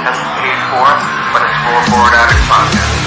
has been paid for, but it's Floorboard Addicts Podcast.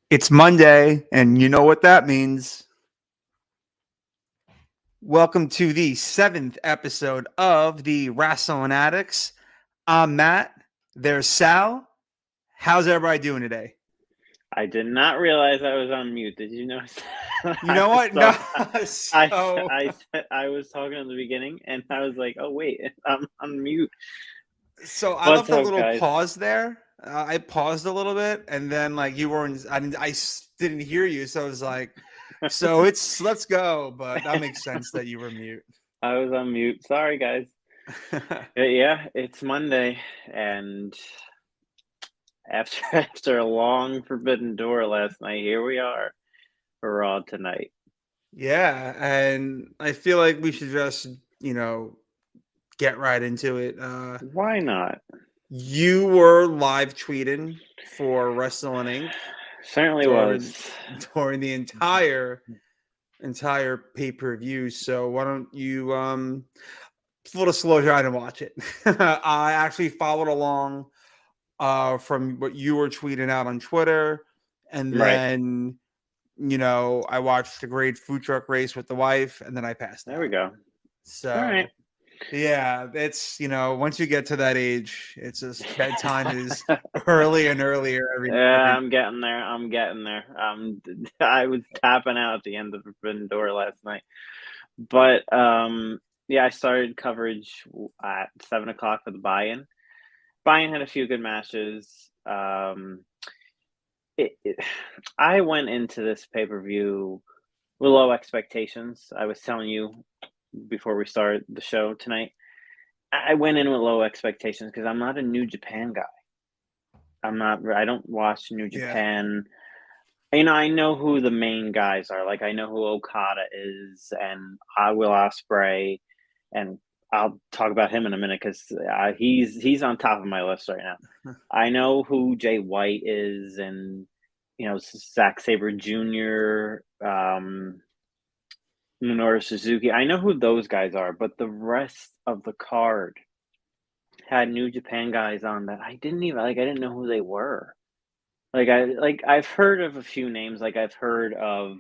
It's Monday, and you know what that means. Welcome to the 7th episode of the Wrestling Addicts. I'm Matt. There's Sal. How's everybody doing today? I did not realize I was on mute. Did you notice? You know what? No. I was talking in the beginning, and I was like, "Oh wait, I'm on mute." So I left a little pause there. I paused a little bit, and then like you weren't. I didn't hear you, so I was like, "So let's go." But that makes sense that you were mute. I was on mute. Sorry, guys. Yeah, it's Monday, and after a long forbidden door last night, here we are for Raw tonight. Yeah, and I feel like we should just get right into it. Why not? You were live tweeting for Wrestling Inc. Certainly was during the entire pay-per-view. So why don't you full disclosure, I didn't watch it. I actually followed along from what you were tweeting out on Twitter, and then I watched the Great Food Truck Race with the wife, and then I passed out. There we go. So all right. Yeah, it's once you get to that age, it's just bedtime is earlier and earlier every day. I'm getting there. I was tapping out at the end of the Forbidden Door last night. But I started coverage at 7:00 for the buy-in. Buy-in had a few good matches. I went into this pay-per-view with low expectations. I was telling you before we started the show tonight, I went in with low expectations because I'm not a New Japan guy. I don't watch New Japan. I know who the main guys are. Like, I know who Okada is and Will Ospreay, and I'll talk about him in a minute because he's on top of my list right now. I know who Jay White is, and Zack Sabre Jr., Minoru Suzuki. I know who those guys are, but the rest of the card had New Japan guys on that I didn't know who they were. I've heard of a few names. Like, I've heard of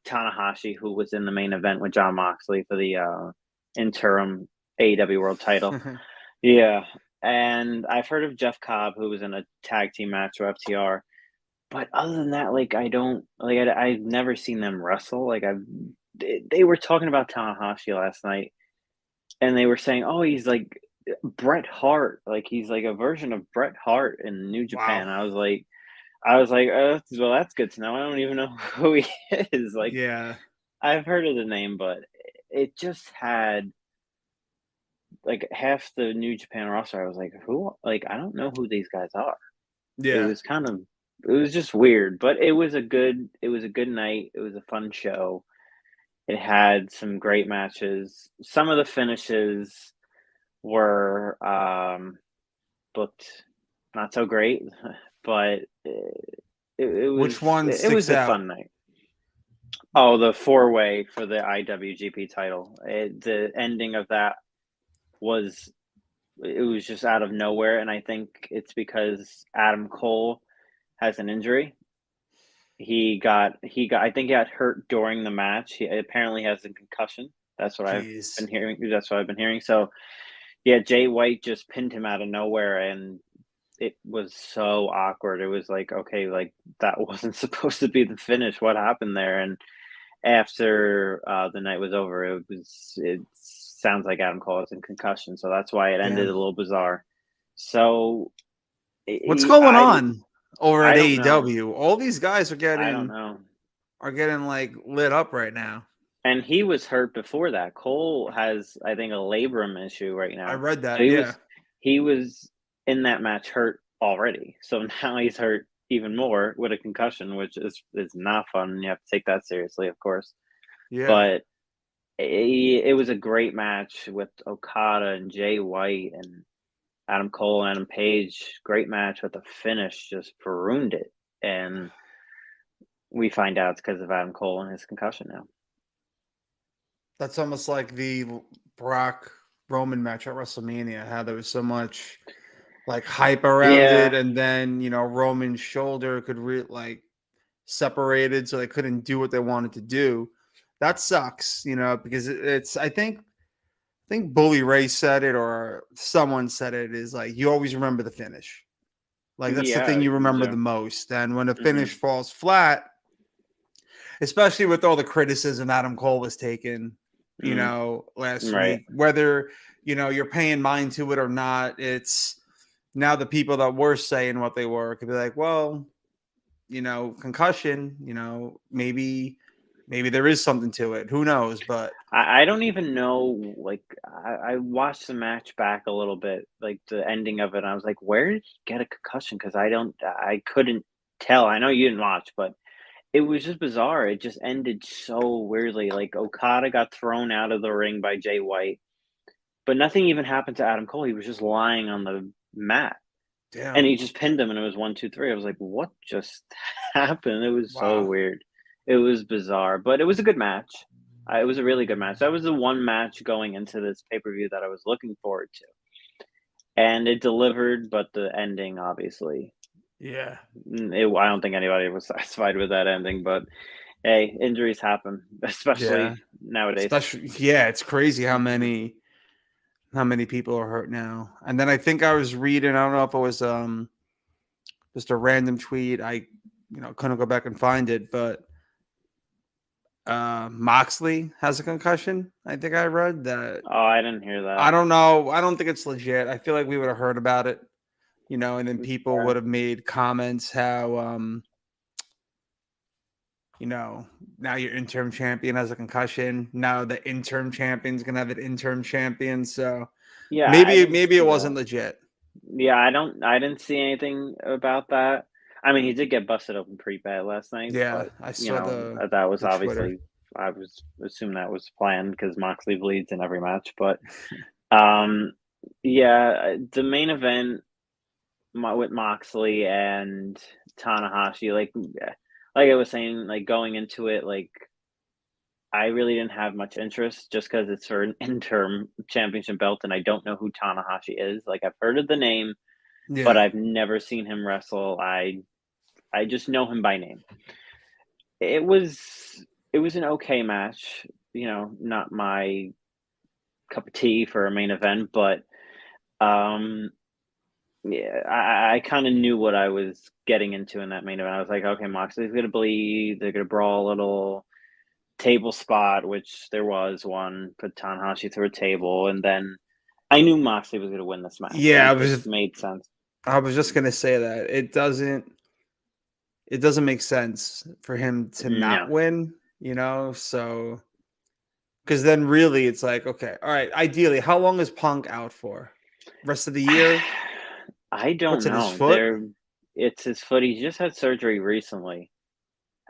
Tanahashi, who was in the main event with Jon Moxley for the interim AEW World Title. Yeah, and I've heard of Jeff Cobb, who was in a tag team match for FTR. But other than that, I've never seen them wrestle. They were talking about Tanahashi last night, and they were saying, "Oh, he's like Bret Hart, like he's like a version of Bret Hart in New Japan." Wow. I was like, well, that's good to know. I don't even know who he is. I've heard of the name, but it just had like half the New Japan roster. I was like, who? Like, I don't know who these guys are. Yeah, it was just weird, but it was a good night. It was a fun show. It had some great matches. Some of the finishes were booked not so great, but it was. Which one sticks out? It was a fun night. Oh, the 4-way for the IWGP title. The ending of that was just out of nowhere, and I think it's because Adam Cole has an injury. I think he got hurt during the match. He apparently has a concussion. That's what I've been hearing. So, yeah, Jay White just pinned him out of nowhere, and it was so awkward. It was like, okay, like that wasn't supposed to be the finish. What happened there? And after the night was over, it sounds like Adam Cole has a concussion. So that's why it ended a little bizarre. So what's going on over at AEW? All these guys are getting. I don't know. are getting like lit up right now. And he was hurt before that. Cole has, I think, a labrum issue right I now. read So that. Yeah. he was in that match hurt already. So now he's hurt even more with a concussion, which is not fun. You have to take that seriously, of course. Yeah. But it was a great match with Okada and Jay White and Adam Cole and Adam Page. Great match, but the finish just ruined it. And we find out it's because of Adam Cole and his concussion now. That's almost like the Brock Roman match at WrestleMania, how there was so much like hype around it, Yeah. and then Roman's shoulder could like separated, so they couldn't do what they wanted to do. That sucks, because it's I think Bully Ray said it or someone said it, is like you always remember the finish. Like that's the Yeah, thing you you remember the do. most. And when the Mhm. finish falls flat, especially with all the criticism Adam Cole was taking, Mhm. last Right. week, whether, you're paying mind to it or not, it's now the people that were saying what they were could be like, well, concussion, maybe there is something to it. Who knows? But I don't even know, like, I watched the match back a little bit, like, the ending of it, and I was like, "Where did he get a concussion?" Because I couldn't tell. I know you didn't watch, but it was just bizarre. It just ended so weirdly, like, Okada got thrown out of the ring by Jay White, but nothing even happened to Adam Cole. He was just lying on the mat, and damn, he just pinned him, and it was 1, 2, 3. I was like, "What just happened?" It was so wow, weird. It was bizarre, but it was a good match. It was a really good match. That was the one match going into this pay-per-view that I was looking forward to, and it delivered, but the ending, obviously, yeah, I don't think anybody was satisfied with that ending, but hey, injuries happen, yeah. especially nowadays. Especially, yeah, it's crazy Mhm. how many people are hurt now. And then I think I was reading, I don't know if it was just a random tweet. I couldn't go back and find it, but Moxley has a concussion. I think I read that. Oh, I didn't hear I that. don't know. I don't think it's legit. I feel like we would have heard about it, and then people Yeah. would have made comments how now your interim champion has a concussion. Now the interim champion's gonna have an interim champion. So Yeah, I maybe didn't maybe it see wasn't that. legit. Yeah, I didn't see anything about that. I mean, he did get busted open pretty bad last night, Yeah, but, I saw the that was the Twitter. obviously I was assume that was planned because Moxley bleeds in every match, but, um, yeah, the main event with Moxley and Tanahashi, like I was saying, like, going into it, like, I really didn't have much interest just because it's for an interim championship belt, and I don't know who Tanahashi is. Like, I've heard of the name, but Yeah, I've never seen him wrestle. I just know him by name. It was it was an okay match, not my cup of tea for a main event, but um yeah, I kind of knew what I was getting into in that main event. I was like, okay, Moxley's gonna bleed, they're gonna brawl a little table spot, which there was one, put Tanahashi through a table, and then I knew Moxley was gonna win this match. yeah. It just made sense. I was just gonna say that it doesn't make sense for him to not No. win. So because then really it's like, okay, all right. Ideally, how long is Punk out for? Rest of the year? I don't What's it? His know. foot? It's his foot. He just had surgery recently,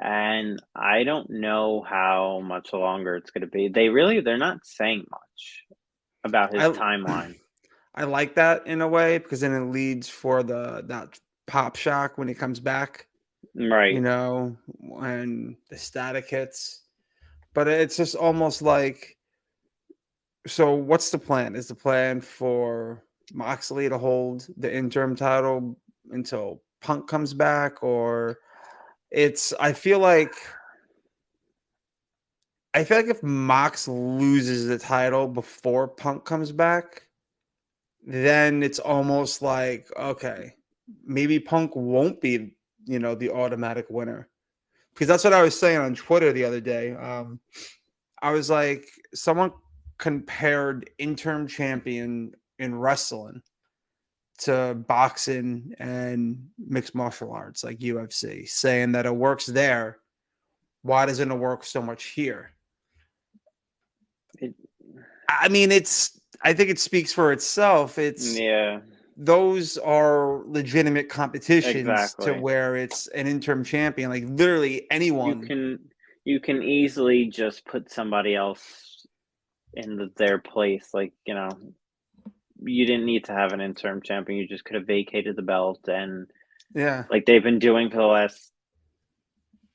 and I don't know how much longer it's going to be. They're not saying much about his I timeline. I like that in a way because then it leads for that pop shock when he comes back. Right. When the static hits. But it's just almost like, so what's the plan? Is the plan for Moxley to hold the interim title until Punk comes back, or I feel like if Mox loses the title before Punk comes back, then it's almost like, okay, maybe Punk won't be, the automatic winner. Because that's what I was saying on Twitter the other day. I was like, someone compared interim champion in wrestling to boxing and mixed martial arts like UFC, saying that it works there Why doesn't it work so much here? It, I mean, I think it speaks for itself. yeah, Those are legitimate competitions to exactly. where it's an interim champion. Like literally You anyone. can you can easily just put somebody else in their place. Like, you didn't need to have an interim champion. You just could have vacated the belt, and Yeah. like they've been doing for the last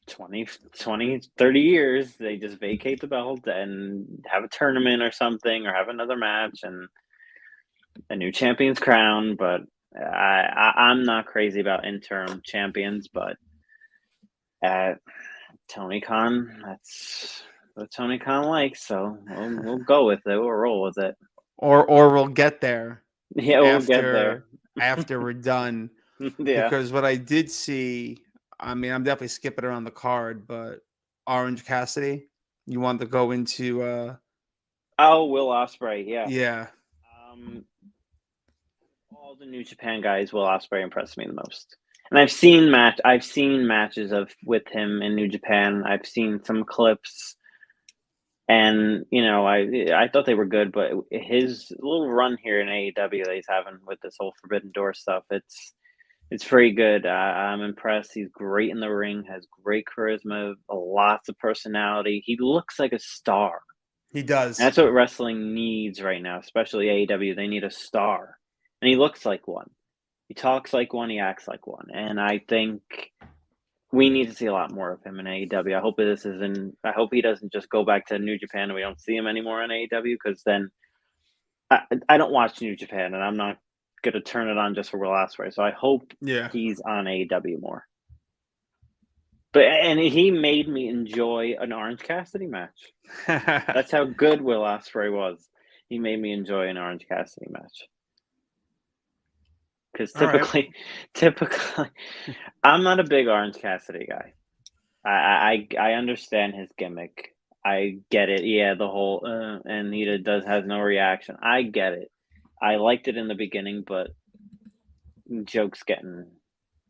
30 years, they just vacate the belt and have a tournament or something, or have another match, and a new champion's crowned. But I'm not crazy about interim champions, but at Tony Khan, that's what Tony Khan likes, so we'll go with it. We'll roll with it. Or we'll get there Yeah, we'll get there. after we're done. Yeah. Because what I did see, I mean, I'm definitely skipping around the card, but Orange Cassidy, you want to go into Oh, Will Ospreay, yeah. yeah. All the New Japan guys, Will Ospreay impressed me the most. And I've seen matches with him in New Japan. I've seen some clips, and I thought they were good, but his little run here in AEW that he's having with this whole Forbidden Door stuff, it's very good. I'm impressed. He's great in the ring, has great charisma, lots of personality. He looks like a star. He does. And that's what wrestling needs right now, especially AEW. They need a star. And he looks like one. He talks like one. He acts like one. And I think we need to see a lot more of him in AEW. I hope he doesn't just go back to New Japan and we don't see him anymore in AEW, because then I don't watch New Japan, and I'm not going to turn it on just for Will Ospreay. So I hope he's on AEW more. And he made me enjoy an Orange Cassidy match. That's how good Will Ospreay was. He made me enjoy an Orange Cassidy match. Because typically, I'm not a big Orange Cassidy guy. I understand his gimmick. I get it. Yeah, the whole and Nita has no reaction. I get it. I liked it in the beginning, but joke's getting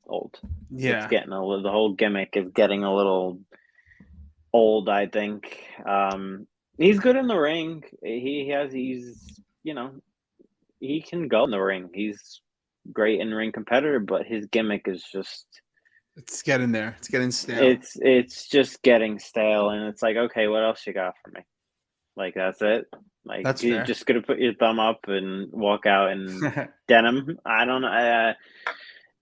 old. Yeah. It's the whole gimmick is getting a little old, I think. He's good in the ring. He can go in the ring. He's great in ring competitor, but his gimmick is just, it's getting there. It's getting stale. It's just getting stale, and it's like, okay, what else you got for me? Like, that's it. Like, that's you're fair. just gonna put your thumb up and walk out in denim. I don't know.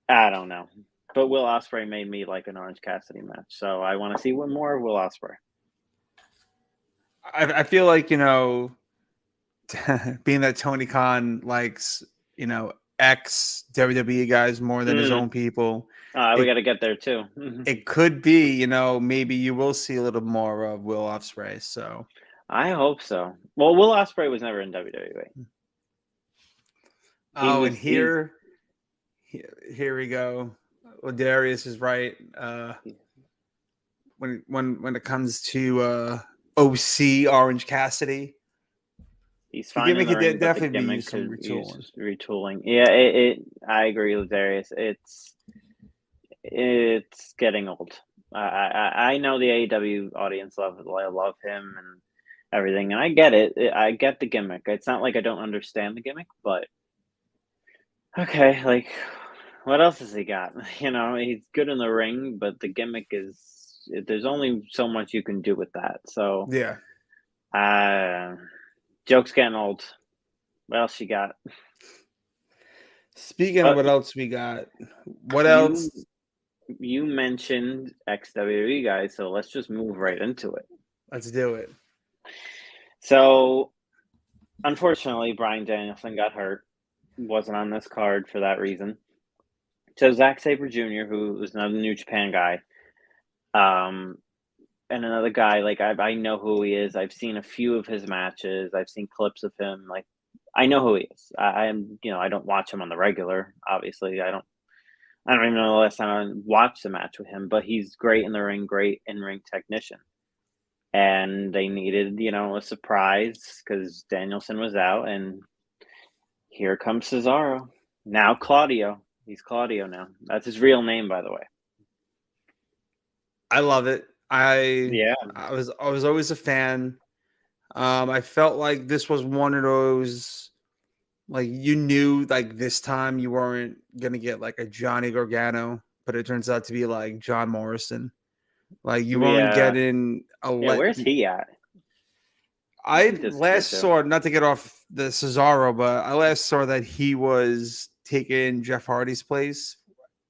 I don't know. But Will Ospreay made me like an Orange Cassidy match, so I want to see what more of Will Ospreay. I feel like, being that Tony Khan likes, ex WWE guys more than his own people. We got to get there too. It could be, maybe you will see a little more of Will Ospreay. So I hope so. Well, Will Ospreay was never in WWE. And here we go. Well, Darius is right. When it comes to OC Orange Cassidy, he's fine in the ring, but the gimmick could use retooling. Yeah, I agree with Darius. It's getting old. I know the AEW audience love him and everything, and I get it. I get the gimmick. It's not like I don't understand the gimmick, but okay, like, what else has he got? He's good in the ring, but the gimmick there's only so much you can do with that. So yeah. Joke's getting old. What else you got? Speaking of what else we got, what else? You mentioned ex-WWE guys, so let's just move right into it. Let's do it. So, unfortunately, Bryan Danielson got hurt. Wasn't on this card for that reason. So Zack Sabre Jr., who is another New Japan guy, and another guy, like, I know who he is. I've seen a few of his matches. I've seen clips of him. Like, I know who he is. I don't watch him on the regular. Obviously, I don't even know the last time I watched a match with him. But he's great in the ring, great in-ring technician. And they needed, a surprise because Danielson was out, and here comes Cesaro. Now Claudio. He's Claudio now. That's his real name, by the way. I love it. Yeah. I was always a fan. I felt like this was one of those, like, you knew like this time you weren't gonna get like a Johnny Gargano, but it turns out to be like John Morrison. Like you weren't Yeah. getting a Yeah, let. where's he at? I He disappeared last too. saw, not to get off the Cesaro, but I last saw that he was taking Jeff Hardy's place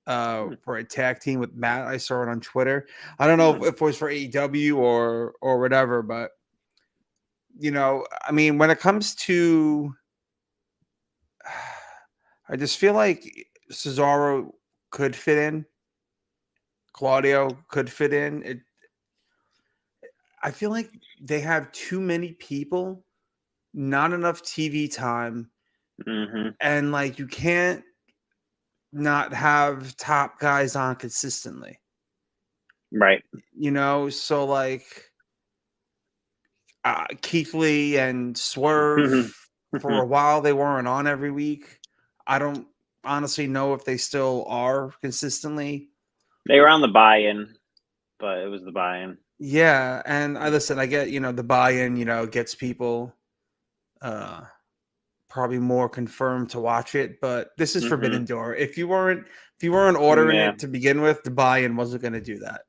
Hmm. for a tag team with Matt. I saw it on Twitter. I don't know if it was for AEW or whatever, but I mean, when it comes to, I just feel like Cesaro could fit in, Claudio could fit in. I feel like they have too many people, not enough TV time, Mm-hmm. and like you can't not have top guys on consistently. Right. So like Keith Lee and Swerve, for a while they weren't on every week. I don't honestly know if they still are consistently. They were on the buy-in, but it was the buy-in. Yeah, and I get, the buy-in, gets people probably more confirmed to watch it, but this is Mm-hmm. Forbidden Door. If you weren't ordering Yeah. it to begin with, the buy-in wasn't going to do that.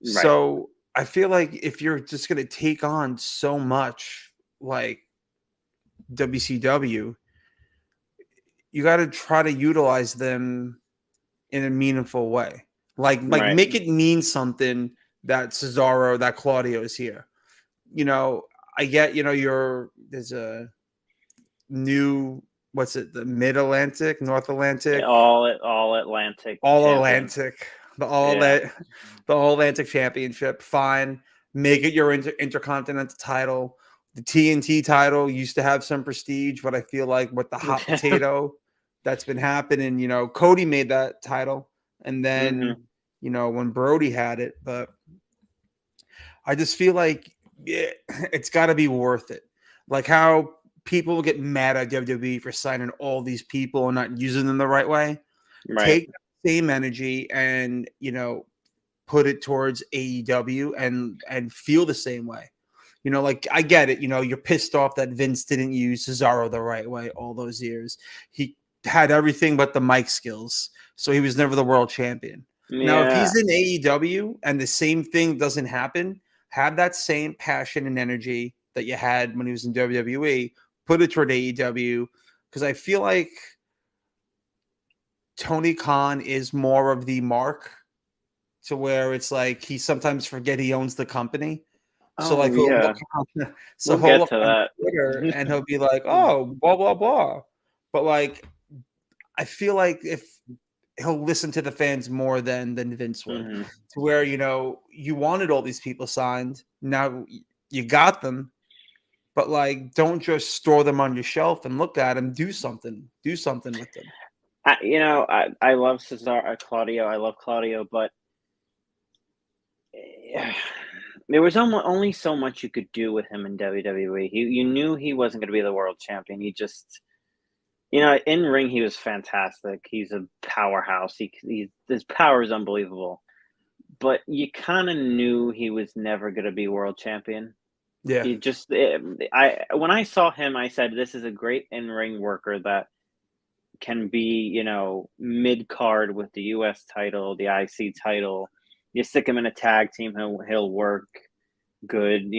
Right. So I feel like if you're just going to take on so much like WCW, you got to try to utilize them in a meaningful way. Like Right. make it mean something that Cesaro, that Claudio is here. I get, there's a new, what's it, the Mid Atlantic, North Atlantic, All Atlantic All champion. Atlantic, Yeah. The All Atlantic Championship. Fine, make it your intercontinental title. The TNT title used to have some prestige, but I feel like with the hot potato that's been happening, Cody made that title, and then Mm-hmm. when Brody had it, but I just feel like it's got to be worth it. Like how people get mad at WWE for signing all these people and not using them the right way. Right. Take the same energy and put it towards AEW and feel the same way. Like I get it. You're pissed off that Vince didn't use Cesaro the right way all those years. He had everything but the mic skills, so he was never the world champion. Now, if Yeah. he's in AEW and the same thing doesn't happen, have that same passion and energy that you had when he was in WWE. Put it toward AEW, because I feel like Tony Khan is more of the mark, to where it's like he sometimes forget he owns the company. So like Oh yeah. We'll he'll get look to on that. Twitter and he'll be like, "Oh, blah blah blah," but like I feel like if he'll listen to the fans more than Vince would, Mm-hmm. to where you wanted all these people signed, now you got them, but like don't just store them on your shelf and look at them. Do something with them. I love Claudio. I love Claudio, but there was only so much you could do with him in WWE. You knew he wasn't going to be the world champion. He just, in ring he was fantastic. He's a powerhouse. His power is unbelievable. But you kind of knew he was never going to be world champion. Yeah, When I saw him, I said, "This is a great in ring worker that can be, mid card with the U.S. title, the IC title. You stick him in a tag team, he'll work good,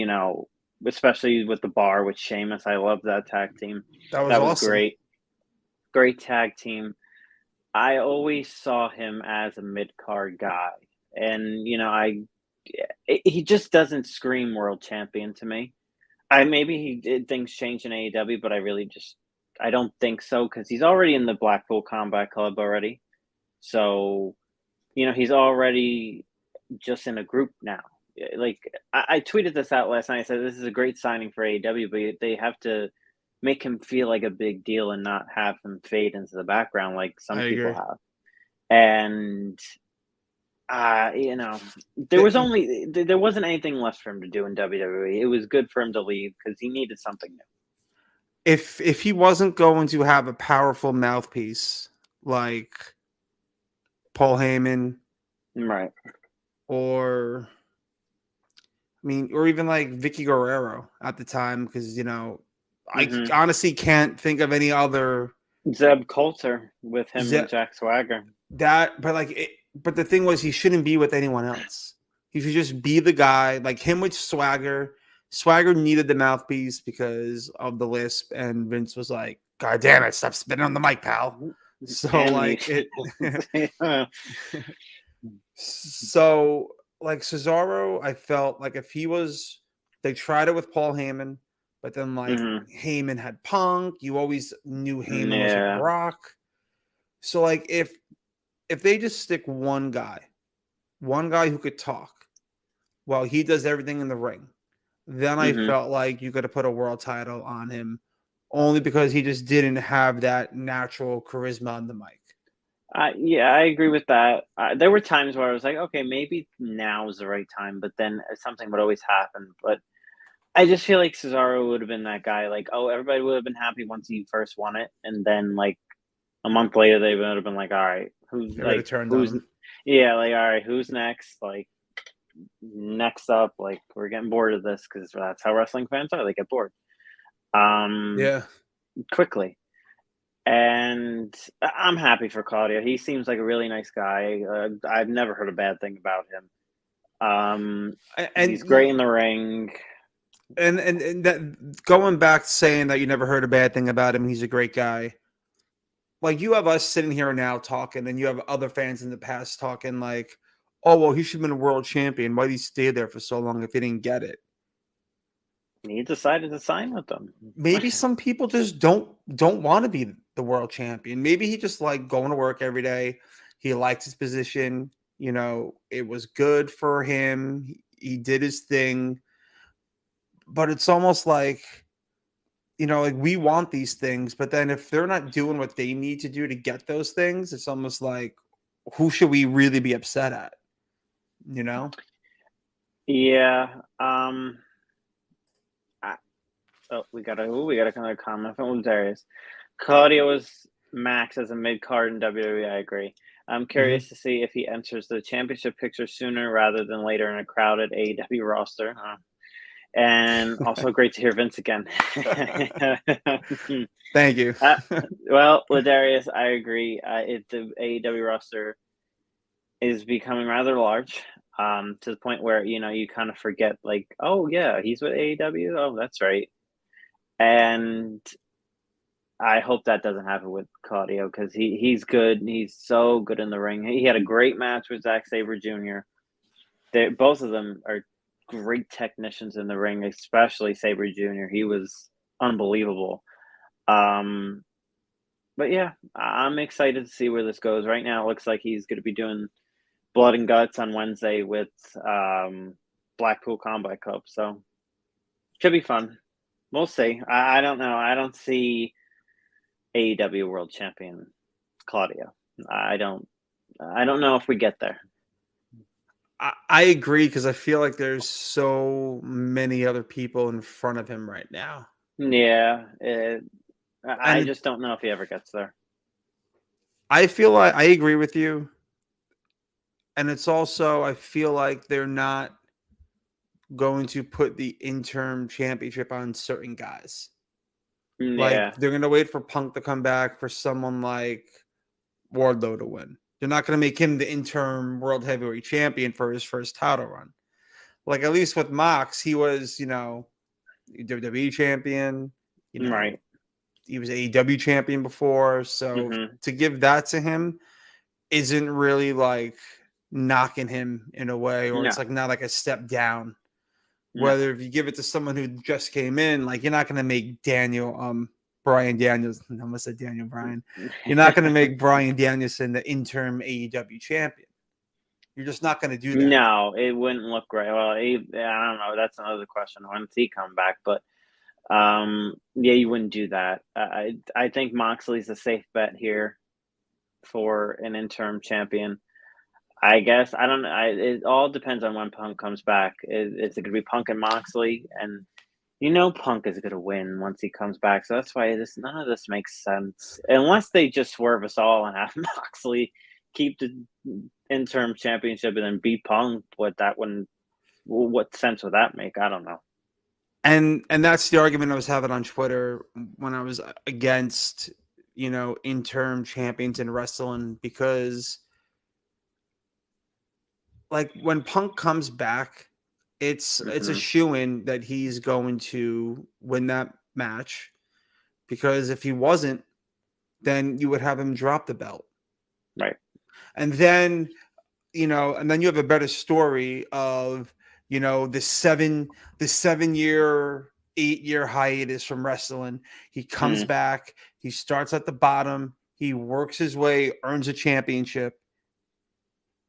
especially with the Bar with Sheamus. I love that tag team. that was That was awesome. great tag team. I always saw him as a mid card guy, and he just doesn't scream world champion to me. Maybe he did things change in AEW, but I don't think so, because he's already in the Blackpool Combat Club already. So, he's already just in a group now. Like I tweeted this out last night. I said this is a great signing for AEW, but they have to make him feel like a big deal and not have him fade into the background like I some people agree. have. And uh, you know, The- there wasn't anything left for him to do in WWE. It was good for him to leave because he needed something new. if he wasn't going to have a powerful mouthpiece like Paul Heyman Right. or mean, or even like Vicky Guerrero at the time, because I Mhm. honestly can't think of any other Zeb Coulter with him Ze- and Jack Swagger. that. But the thing was, he shouldn't be with anyone else. He should just be the guy, like him with Swagger. Swagger needed the mouthpiece because of the lisp, and Vince was like, "God damn it, stop spitting on the mic, pal." So And like he, it. So like Cesaro, I felt like if he was, they tried it with Paul Heyman, but then like Mhm. Heyman had Punk. You always knew Heyman was with Yeah. Brock. So like if they just stick one guy who could talk while he does everything in the ring, then I Mhm. felt like you could have put a world title on him, only because he just didn't have that natural charisma on the mic. Yeah, I agree with that. There were times where I was like, okay, maybe now is the right time, but then something would always happen. But I just feel like Cesaro would have been that guy. Like, oh, everybody would have been happy once he first won it, and then like a month later, they would have been like, all right, They would have turned on him. yeah, like, all right, who's next? Like, next up, like, we're getting bored of this because that's how wrestling fans are. They get bored Yeah. quickly. And I'm happy for Claudio. He seems like a really nice guy. I've never heard a bad thing about him. He's great And in the ring. and that going back to saying that you never heard a bad thing about him, he's a great guy. Like you have us sitting here now talking, and you have other fans in the past talking like, "Oh well, he should have been a world champion. Why did he stay there for so long if he didn't get it?" He decided to sign with them. Maybe some people just don't want to be the world champion. Maybe he just like going to work every day. He likes his position. It was good for him. He did his thing. But it's almost like like we want these things, but then if they're not doing what they need to do to get those things, it's almost like who should we really be upset at? You know? Yeah. We got another comment from Darius. Claudio was max as a mid card in WWE. I agree. I'm Mhm. curious to see if he enters the championship picture sooner rather than later in a crowded AEW roster. And also great to hear Vince again. Thank you. uh, well, Ladarius, I agree. The AEW roster is becoming rather large, to the point where you kind of forget, like, oh yeah, he's with AEW. Oh, that's right. And I hope that doesn't happen with Claudio because he's good. He's so good in the ring. He had a great match with Zack Sabre Jr. Both of them are great technicians in the ring, especially Sabre Jr. He was unbelievable. Um, but yeah, I'm excited to see where this goes. Right now, it looks like he's going to be doing Blood and Guts on Wednesday with Blackpool Combat Club. So should be fun. We'll see. I don't know. I don't see AEW World Champion Claudio. I don't. I don't know if we get there. I agree because I feel like there's so many other people in front of him right now. Yeah, I And just don't know if he ever gets there. I feel like I agree with you. And it's also, I feel like they're not going to put the interim championship on certain guys. Like Yeah, they're going to wait for Punk to come back for someone like Wardlow to win. They're not going to make him the interim world heavyweight champion for his first title run. Like at least with Mox, he was, WWE champion. right. He was AEW champion before. So Hmm. to give that to him isn't really like knocking him in a way, or it's No, like not like a step down. no, Whether if you give it to someone who just came in, like you're not going to make Brian Daniels. I almost said Daniel Bryan. You're not going to make Brian Danielson the interim AEW champion. You're just not going to do that. no. It wouldn't look right. Well, I don't know. That's another question. When's he come back? But yeah, you wouldn't do that. I think Moxley's a safe bet here for an interim champion. I guess I don't know. It all depends on when Punk comes back. Is it going to be Punk and Moxley? And Punk is going to win once he comes back. So that's why none of this makes sense unless they just swerve us all and have Moxley keep the interim championship and then beat Punk. But that wouldn't what sense would that make? I don't know. And that's the argument I was having on Twitter when I was against, interim champions in wrestling, because like when Punk comes back, it's a shoo-in that he's going to win that match, because if he wasn't, then you would have him drop the belt. Right. And then, you have a better story of, the 7-year, 8-year hiatus from wrestling. He comes back, he starts at the bottom, he works his way, earns a championship,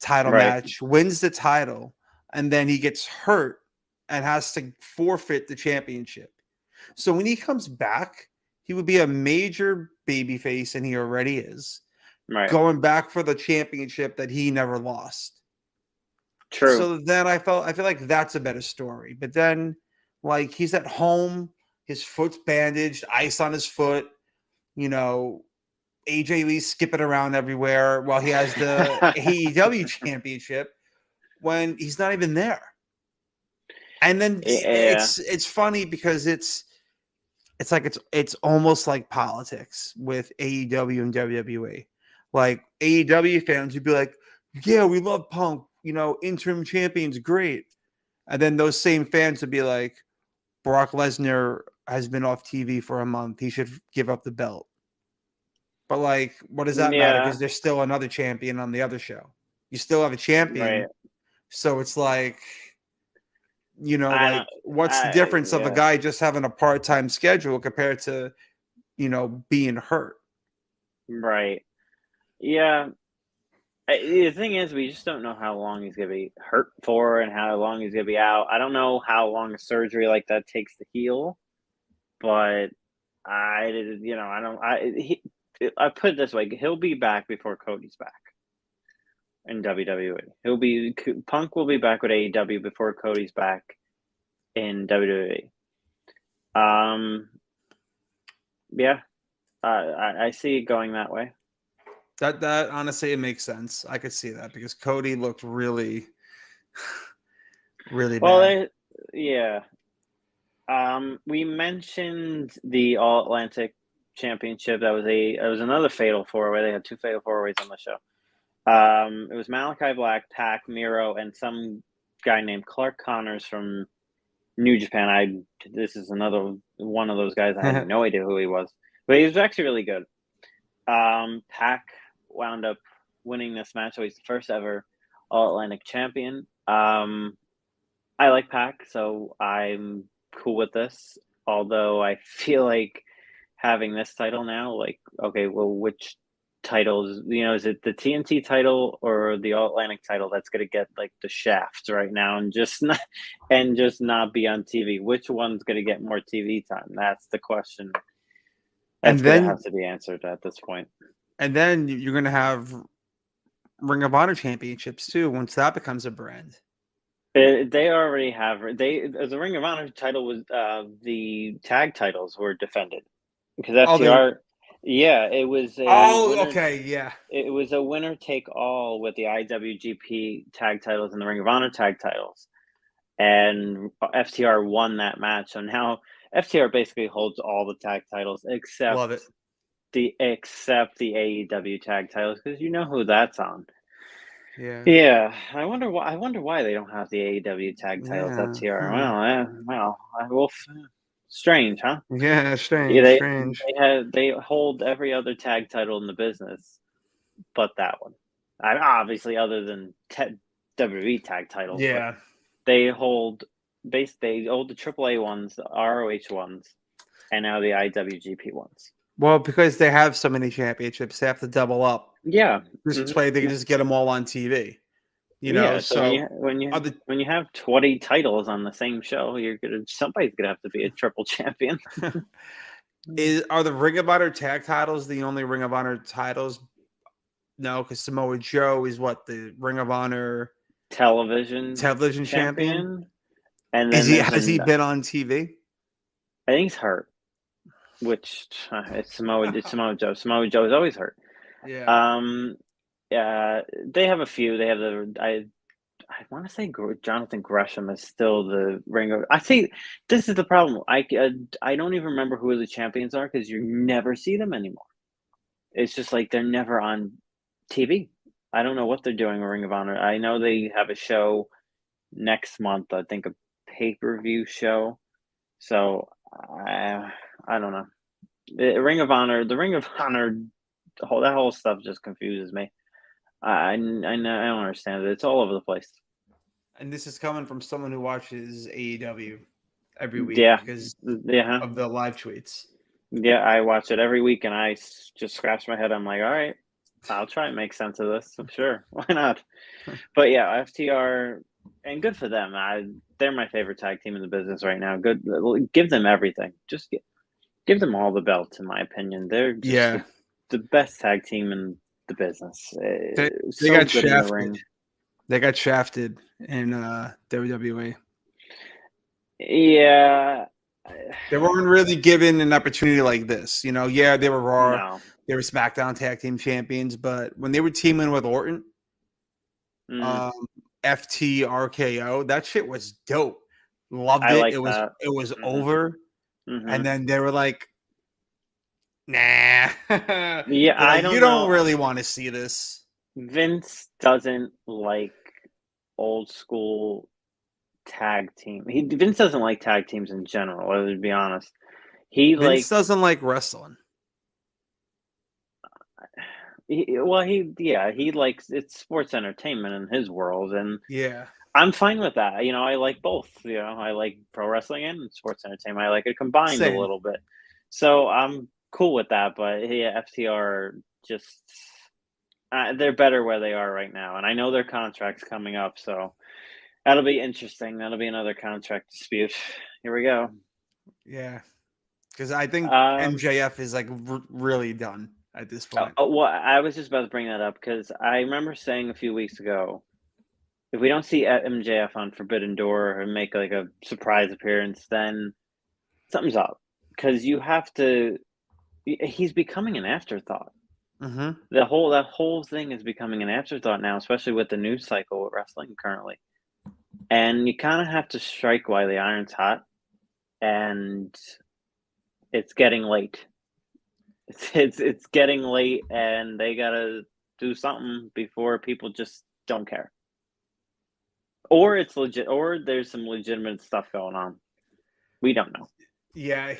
title match, wins the title, and then he gets hurt and has to forfeit the championship. So when he comes back, he would be a major babyface, and he already is. Right. Going back for the championship that he never lost. True. So then I feel like that's a better story. But then, like, he's at home, his foot's bandaged, ice on his foot, AJ Lee skipping around everywhere while he has the AEW championship when he's not even there. And then it's funny because it's almost like politics with AEW and WWE. Like, AEW fans would be like, yeah, we love Punk, interim champion's great. And then those same fans would be like, Brock Lesnar has been off TV for a month, he should give up the belt. But, like, what does that matter? Because there's still another champion on the other show. You still have a champion. Right. So it's like, what's the difference of a guy just having a part-time schedule compared to, being hurt? Right. Yeah. The thing is, we just don't know how long he's going to be hurt for and how long he's going to be out. I don't know how long a surgery like that takes to heal, but I put it this way: he'll be back before Cody's back in WWE. Punk will be back with AEW before Cody's back in WWE. Yeah, I see it going that way. That honestly, it makes sense. I could see that because Cody looked really, really bad. We mentioned the All Atlantic Championship. That was another Fatal 4-Way. They had 2 Fatal 4-Ways on the show. It was Malachi Black, Pac, Miro, and some guy named Clark Connors from New Japan. This is another one of those guys. I had no idea who he was, but he was actually really good. Pac wound up winning this match, so he's the first ever All Atlantic champion. I like Pac, so I'm cool with this. Although I feel like having this title now, like, okay, well, which titles, is it the TNT title or the All Atlantic title that's going to get like the shaft right now and just not be on TV? Which one's going to get more TV time? That's the question. That's going to have to be answered at this point. And then you're going to have Ring of Honor championships too once that becomes a brand. They already have. The Ring of Honor title was the tag titles were defended because FTR. It was. It was a winner take all with the IWGP tag titles and the Ring of Honor tag titles, and FTR won that match. So now FTR basically holds all the tag titles except the AEW tag titles, because you know who that's on. Yeah. I wonder why they don't have the AEW tag titles FTR. Well, strange, huh? Yeah, strange. They hold every other tag title in the business, but that one. Obviously, other than WWE tag titles. Yeah. They hold the AAA ones, the ROH ones, and now the IWGP ones. Well, because they have so many championships, they have to double up. Yeah, this way they can just get them all on TV. So when you have 20 titles on the same show, somebody's gonna have to be a triple champion. Are the Ring of Honor tag titles the only Ring of Honor titles? No, because Samoa Joe is the Ring of Honor television champion. And then has he been on TV? I think he's hurt. Which it's Samoa Joe. Samoa Joe is always hurt. Yeah. They have a few. They have I want to say Jonathan Gresham is still the Ring of. I see. This is the problem. I don't even remember who the champions are because you never see them anymore. It's just like they're never on TV. I don't know what they're doing with Ring of Honor. I know they have a show next month. I think a pay-per-view show. So I don't know. Ring of Honor, the Ring of Honor, that whole stuff just confuses me. I don't understand it. It's all over the place. And this is coming from someone who watches AEW every week Yeah, because yeah, of the live tweets. yeah. I watch it every week, and I just scratch my head. I'm like, all right, I'll try and make sense of this. Sure, why not? But yeah, FTR, and good for them. They're my favorite tag team in the business right now. Good, give them everything. Just give them all the belts, in my opinion. They're just the best tag team in the business. They So got good in the shafted. ring. They got shafted in WWE. Yeah. They weren't really given an opportunity like this. You know, yeah, they were Raw, No. they were SmackDown Tag Team Champions, but when they were teaming with Orton, Mm, FTRKO, that shit was dope. Loved I it. like It that. was Mhm, over, and mhm. then they were like, "Nah." Yeah, They're I like, "You don't don't know. really want to see this." Vince doesn't like old school tag team. Vince doesn't like tag teams in general, to be honest. He Vince likes doesn't like wrestling. he likes it's sports entertainment in his world, and Yeah, I'm fine with that. I like both. I like pro wrestling and sports entertainment. I like it combined a same. little bit. So I'm cool with that. But yeah, FTR just they're better where they are right now, and I know their contract's coming up, so that'll be interesting. That'll be another contract dispute. Here we go. Yeah, because I think Um, MJF is like really done at this point. well, I was just about to bring that up because I remember saying a few weeks ago, if we don't see MJF on Forbidden Door and make like a surprise appearance, then something's up. Because you have to. He's becoming an afterthought. Mm-hmm. That whole thing is becoming an afterthought now, especially with the news cycle with wrestling currently. And you kind of have to strike while the iron's hot, and it's getting late. It's getting late, and they gotta do something before people just don't care. Or it's legit, or there's some legitimate stuff going on. We don't know. Yeah,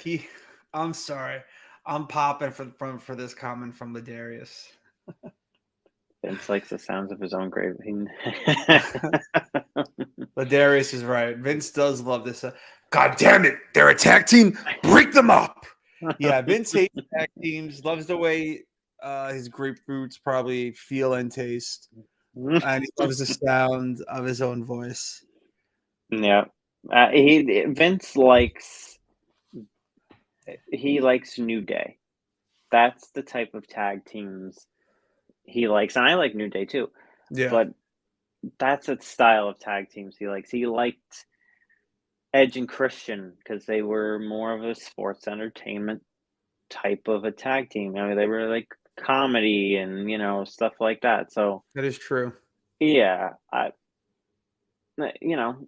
I'm sorry. I'm popping for this comment from Ladarius. Vince likes the sounds of his own grave. Ladarius is right. Vince does love this. God damn it, they're a tag team. Break them up. Yeah, Vince hates tag teams. Loves the way his grapefruits probably feel and taste, and he loves the sound of his own voice. Yeah, Vince likes New Day. That's the type of tag teams he likes, and I like New Day too. Yeah, But that's a style of tag teams he likes. He liked Edge and Christian because they were more of a sports entertainment type of a tag team. They were like comedy and stuff like that. So that is true. yeah, you know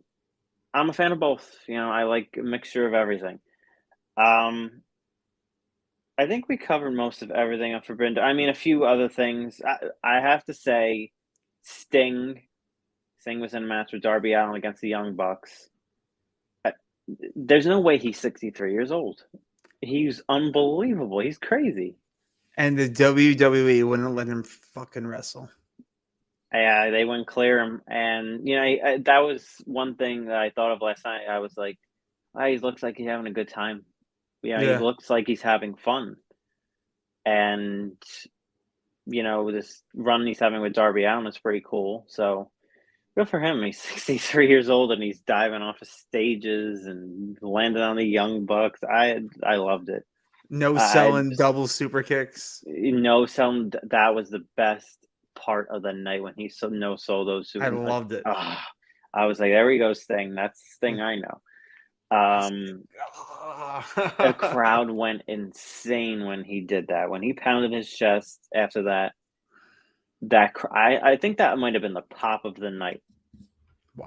I'm a fan of both. I like a mixture of everything. Um, I think we covered most of everything on Forbidden. I mean, a few other things. I have to say, Sting. Sting was in a match with Darby Allin against the Young Bucks. Uh, There's no way he's 63 years old. He's unbelievable. He's crazy. And the WWE wouldn't let him fucking wrestle. Yeah, they wouldn't clear him, and that was one thing that I thought of last night. I was like, oh, he looks like he's having a good time. He Yeah, looks like he's having fun, and this run he's having with Darby Allin is pretty cool. So good for him. He's 63 years old and he's diving off of stages and landing on the Young Bucks. I loved it. no I selling just double super kicks. some that was the best part of the night when he no sold those I super. loved it. I was like, there he goes, Sting. That's Sting I know. The crowd went insane when he did that. When he pounded his chest after that, I think that might have been the pop of the night.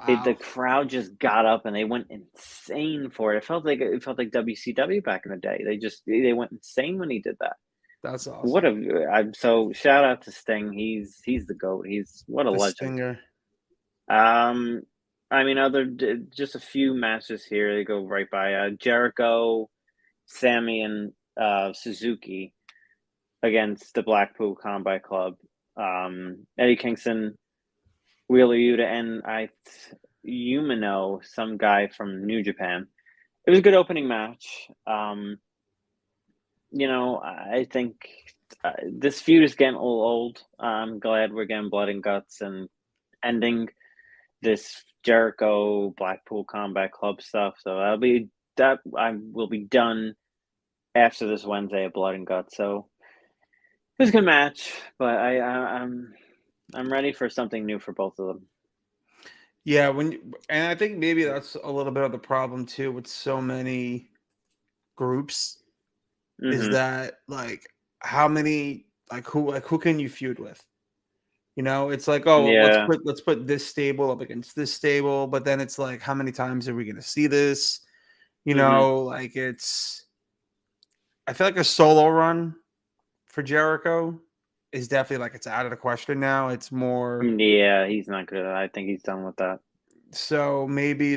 The Wow. crowd just got up and they went insane for it. It felt like WCW back in the day. They went insane when he did that. That's What awesome. a I'm so shout out to Sting. He's the GOAT. He's what a The legend. Stinger. Um, I mean, just a few matches here. They go right by Jericho, Sammy, and Suzuki against the Blackpool Combat Club. Eddie Kingston, Wheeler Yuta, and Umino, some guy from New Japan. It was a good opening match. I think this feud is getting a little old. I'm glad we're getting blood and guts and ending this Jericho Blackpool Combat Club stuff. So I will be done after this Wednesday of Blood and Guts. So it was a good match, but I'm ready for something new for both of them. Yeah, and I think maybe that's a little bit of the problem too with so many groups is Mm-hmm. that like how many who can you feud with? It's like, oh, well, Yeah. let's put this stable up against this stable, but then it's like, how many times are we going to see this? Mm-hmm. Like I feel like a solo run for Jericho is definitely like it's out of the question now. It's more Yeah, he's not good. I think he's done with that. so maybe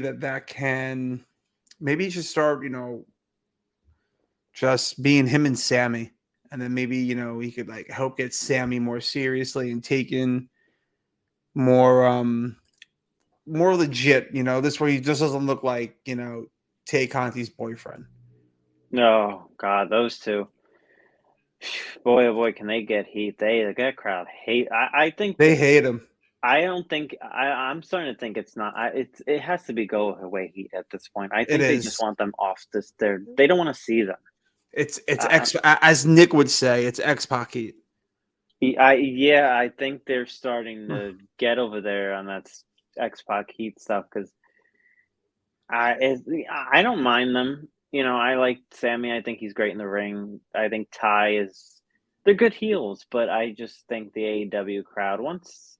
maybe he should start, just being him and Sammy, and then maybe he could like help get Sammy more seriously and taken more legit. This way he just doesn't look like Tay Conti's boyfriend. Oh God, those two. Boy, oh boy, can they get heat? That crowd hate. I think They hate him. I don't think I'm starting to think it's not. It has to be go away heat at this point. I It think they just is. want them off this. They don't want to see them. It's Uh, as Nick would say, it's X-Pac heat. yeah, I think they're starting to get over there on that X Pac heat stuff because I don't mind them. I like Sammy. I think he's great in the ring. I think they're good heels, but I just think the AEW crowd once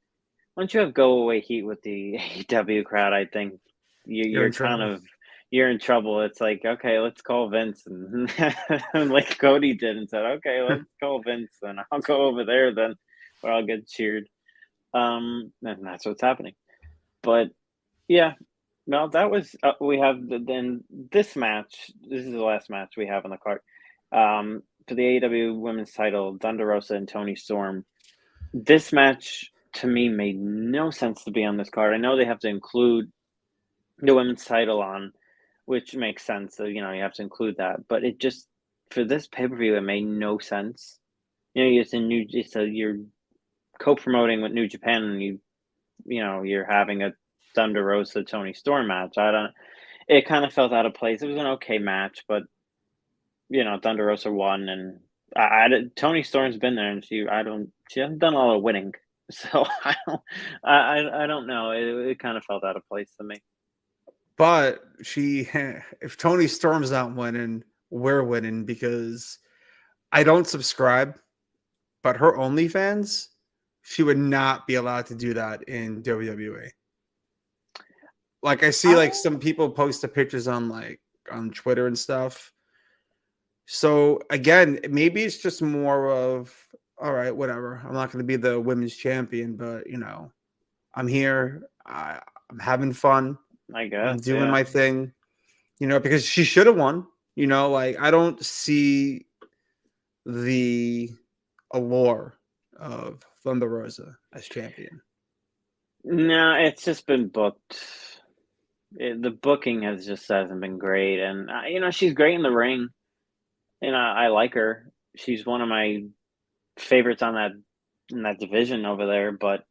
you have go away heat with the AEW crowd, I think You're you're in kind trouble. of you're in trouble. It's like, okay, let's call Vince, and like Cody did and said, okay, let's call Vince, and I'll go over there then, where I'll get cheered. And that's what's happening. But yeah, no, that was we have then this match. This is the last match we have on the card. For the AEW Women's Title, Thunder Rosa and Tony Storm. This match to me made no sense to be on this card. I know they have to include the women's title on, which makes sense. So you have to include that, but it just for this pay per view, it made no sense. You're co-promoting with New Japan, and you're having a Thunder Rosa Tony Storm match. I don't. It kind of felt out of place. It was an okay match, but Thunder Rosa won, and Tony Storm's been there, and she hasn't done a lot of winning, so I don't know. It kind of felt out of place to me. But if Tony Storm's not winning, we're winning because I don't subscribe. But her OnlyFans, she would not be allowed to do that in WWE. Like I see, like some people post the pictures on Twitter and stuff. So again, maybe it's just more of all right, whatever. I'm not going to be the women's champion, but I'm here. I'm having fun. I I'm guess, doing yeah. my thing. Because she should have won. Like I don't see the allure of Thunder Rosa as champion. No, it's just been booked. The booking hasn't been great, and she's great in the ring. I like her. She's one of my favorites in that division over there, but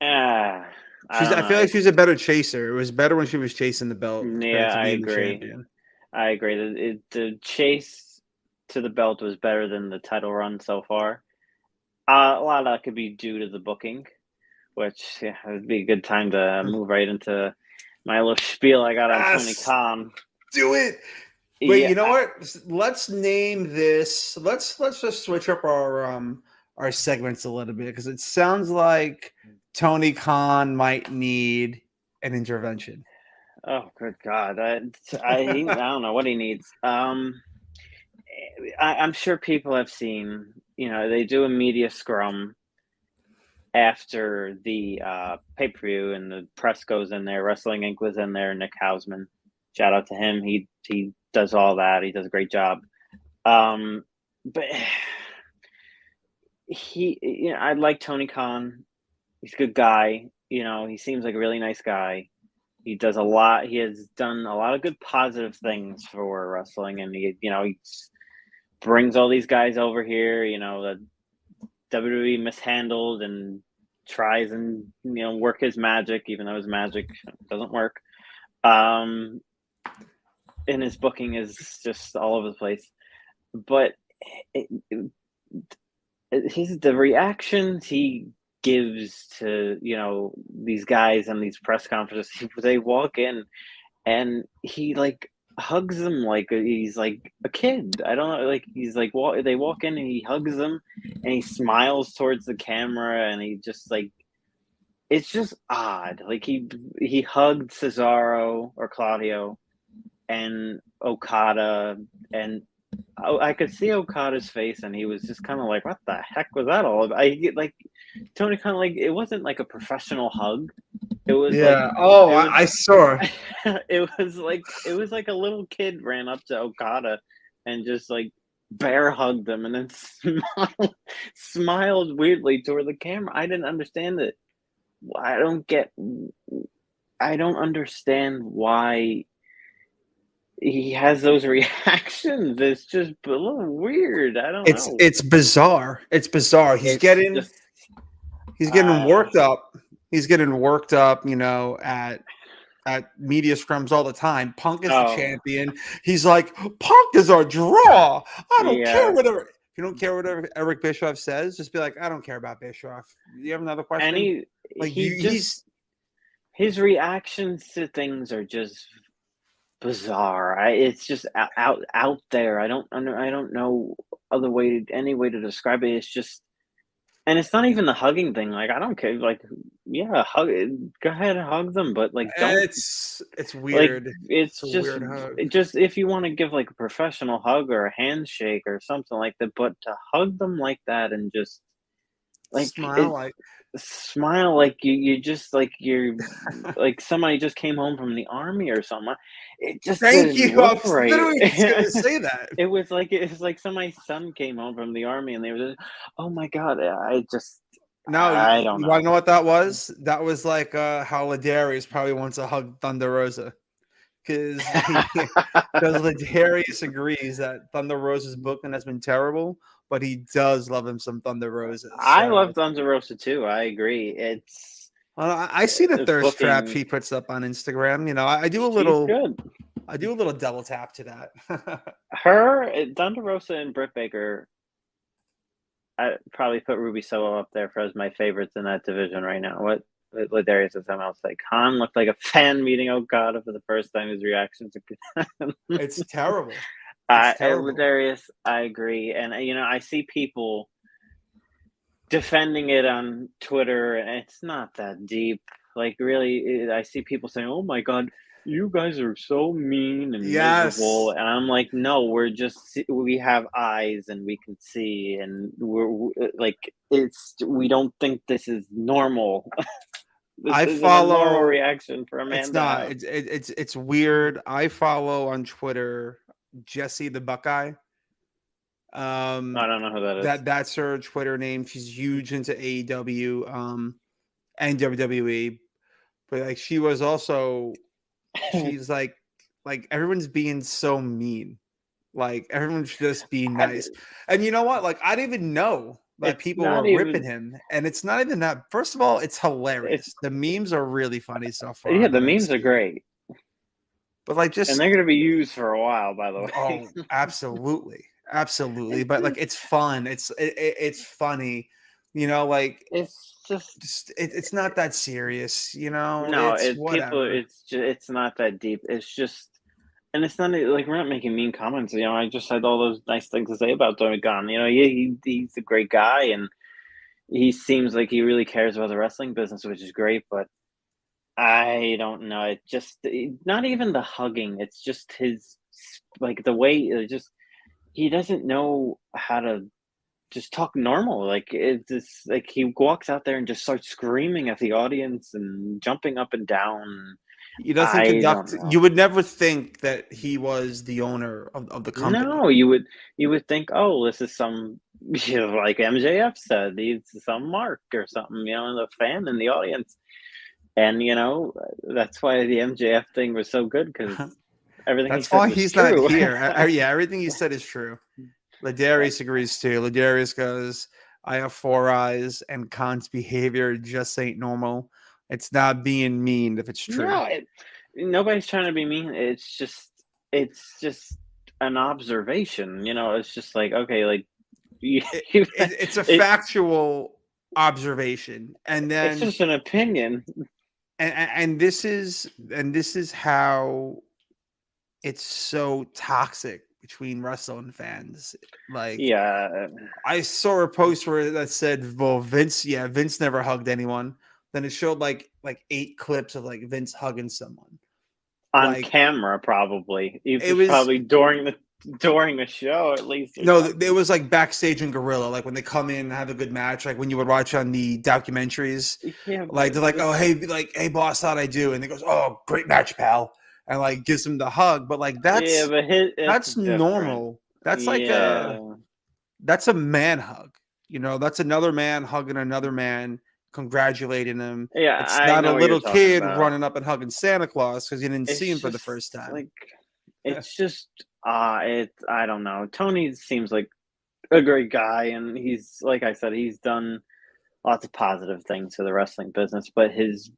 I don't I know. feel like she's a better chaser. It was better when she was chasing the belt compared Yeah, to I being the agree. champion. I agree. The chase to the belt was better than the title run so far. A lot of that could be due to the booking, which yeah, it would be a good time to move right into my little spiel I got on Tony Yes, Khan. do it. Wait, Yeah, you know what? Let's name this. Let's just switch up our segments a little bit because it sounds like Tony Khan might need an intervention. Oh, good God! I don't know what he needs. I'm sure people have seen. They do a media scrum after the pay-per-view, and the press goes in there. Wrestling Inc. was in there. Nick Hausman, shout out to him. He does all that. He does a great job. But I like Tony Khan. He's a good guy. He seems like a really nice guy. He does a lot. He has done a lot of good positive things for wrestling, and he brings all these guys over here. The WWE mishandled, and tries and work his magic, even though his magic doesn't work. And his booking is just all over the place. But the reactions he gives to these guys and these press conferences, they walk in and he hugs them like he's like a kid. I don't know, he's like they walk in and he hugs them and he smiles towards the camera, and he just it's just odd. He hugged Cesaro or Claudio and Okada, and I could see Okada's face, and he was just kind of like, "What the heck was that all about?" Tony Khan, it wasn't like a professional hug. It was I saw. it was like a little kid ran up to Okada and just bear hugged him, and then smiled weirdly toward the camera. I didn't understand it. I don't understand why he has those reactions. It's just a little weird. I don't know. It's bizarre. It's bizarre. He's getting worked up. He's getting worked up, at media scrums all the time. Punk is the champion. He's like, Punk is our draw. I don't care whatever. If you don't care whatever Eric Bischoff says, just be like, I don't care about Bischoff. You have another question? And his reactions to things are just bizarre. It's just out there. I don't know any way to describe it. It's just, and it's not even the hugging thing. I don't care. Hug. Go ahead and hug them, but don't. It's weird. It's a just weird hug. Just if you want to give a professional hug or a handshake or something like that, but to hug them like that and just smile like you just you're somebody just came home from the army or something. It just thank you. I was right. literally just gonna say that. It was like somebody's son came home from the army, and they were just, oh my God, I don't know. You want to know what that was? That was how Ladarius probably wants to hug Thunder Rosa, because Ladarius agrees that Thunder Rosa's booking has been terrible, but he does love him some Thunder Rosa. So. I love Thunder Rosa too. I agree. I see the thirst trap he puts up on Instagram. I do a little. Good. I do a little double tap to that. Thunder Rosa and Britt Baker. I probably put Ruby Soho up there as my favorites in that division right now. What Ladarius is something else. Khan looked like a fan meeting Okada for the first time. His reactions are it's terrible. Ladarius, I agree, and I see people defending it on Twitter, and it's not that deep. Really, I see people saying, "Oh my God, you guys are so mean and miserable," and I'm like, "No, we have eyes and we can see, and we don't think this is normal." I follow a normal reaction for a man. It's not. It's weird. I follow on Twitter Jesse the Buckeye. I don't know who that is. That's her Twitter name. She's huge into AEW and WWE, but she was also. She's like everyone's being so mean. Everyone's just being nice. And you know what? I didn't even know that people were ripping him. And it's not even that. First of all, it's hilarious. The memes are really funny so far. Yeah, the memes are great. But and they're gonna be used for a while, by the way. Oh, absolutely. Absolutely. But it's fun. It's funny. It's just it's not that serious, No, it's not that deep. It's just, and it's not we're not making mean comments. I just had all those nice things to say about Tony Khan. He's a great guy, and he seems like he really cares about the wrestling business, which is great. But I don't know. It just not even the hugging. It's just like the way just he doesn't know how to just talk normal. Like it's just like he walks out there and just starts screaming at the audience and jumping up and down. He doesn't I don't conduct. know. You would never think that he was the owner of the company. No, you would think, oh, this is some like MJF said, he's some mark or something, the fan in the audience. And that's why the MJF thing was so good because everything he That's said why was he's not true. here. Yeah, everything you said is true. Ladarius agrees too. Ladarius goes, I have four eyes, and Khan's behavior just ain't normal. It's not being mean if it's true. No, nobody's trying to be mean. It's just an observation. It's just like okay, like you, It's a it, factual observation, and it's then just an opinion. and this is how it's so toxic between wrestling fans. Like Yeah, I saw a post where that said, "Well, Vince never hugged anyone." Then it showed like 8 clips of like Vince hugging someone. on Like camera probably. It it was was probably during the show at least or no, it something. was like backstage in Gorilla, like when they come in and have a good match, like when you would watch on the documentaries. Yeah, Like but they're like, "Oh, hey, boss, how'd I do?" And he goes, "Oh, great match, pal," and like gives him the hug. But like yeah, but it's that's different. normal. That's like Yeah, that's a man hug. That's another man hugging another man, congratulating him. yeah, It's I not a know what you're little talking kid about. running up and hugging Santa Claus because you didn't see It's him for the just first time. like it's just I don't know. Tony seems like a great guy, and he's like I said, he's done lots of positive things for the wrestling business, but his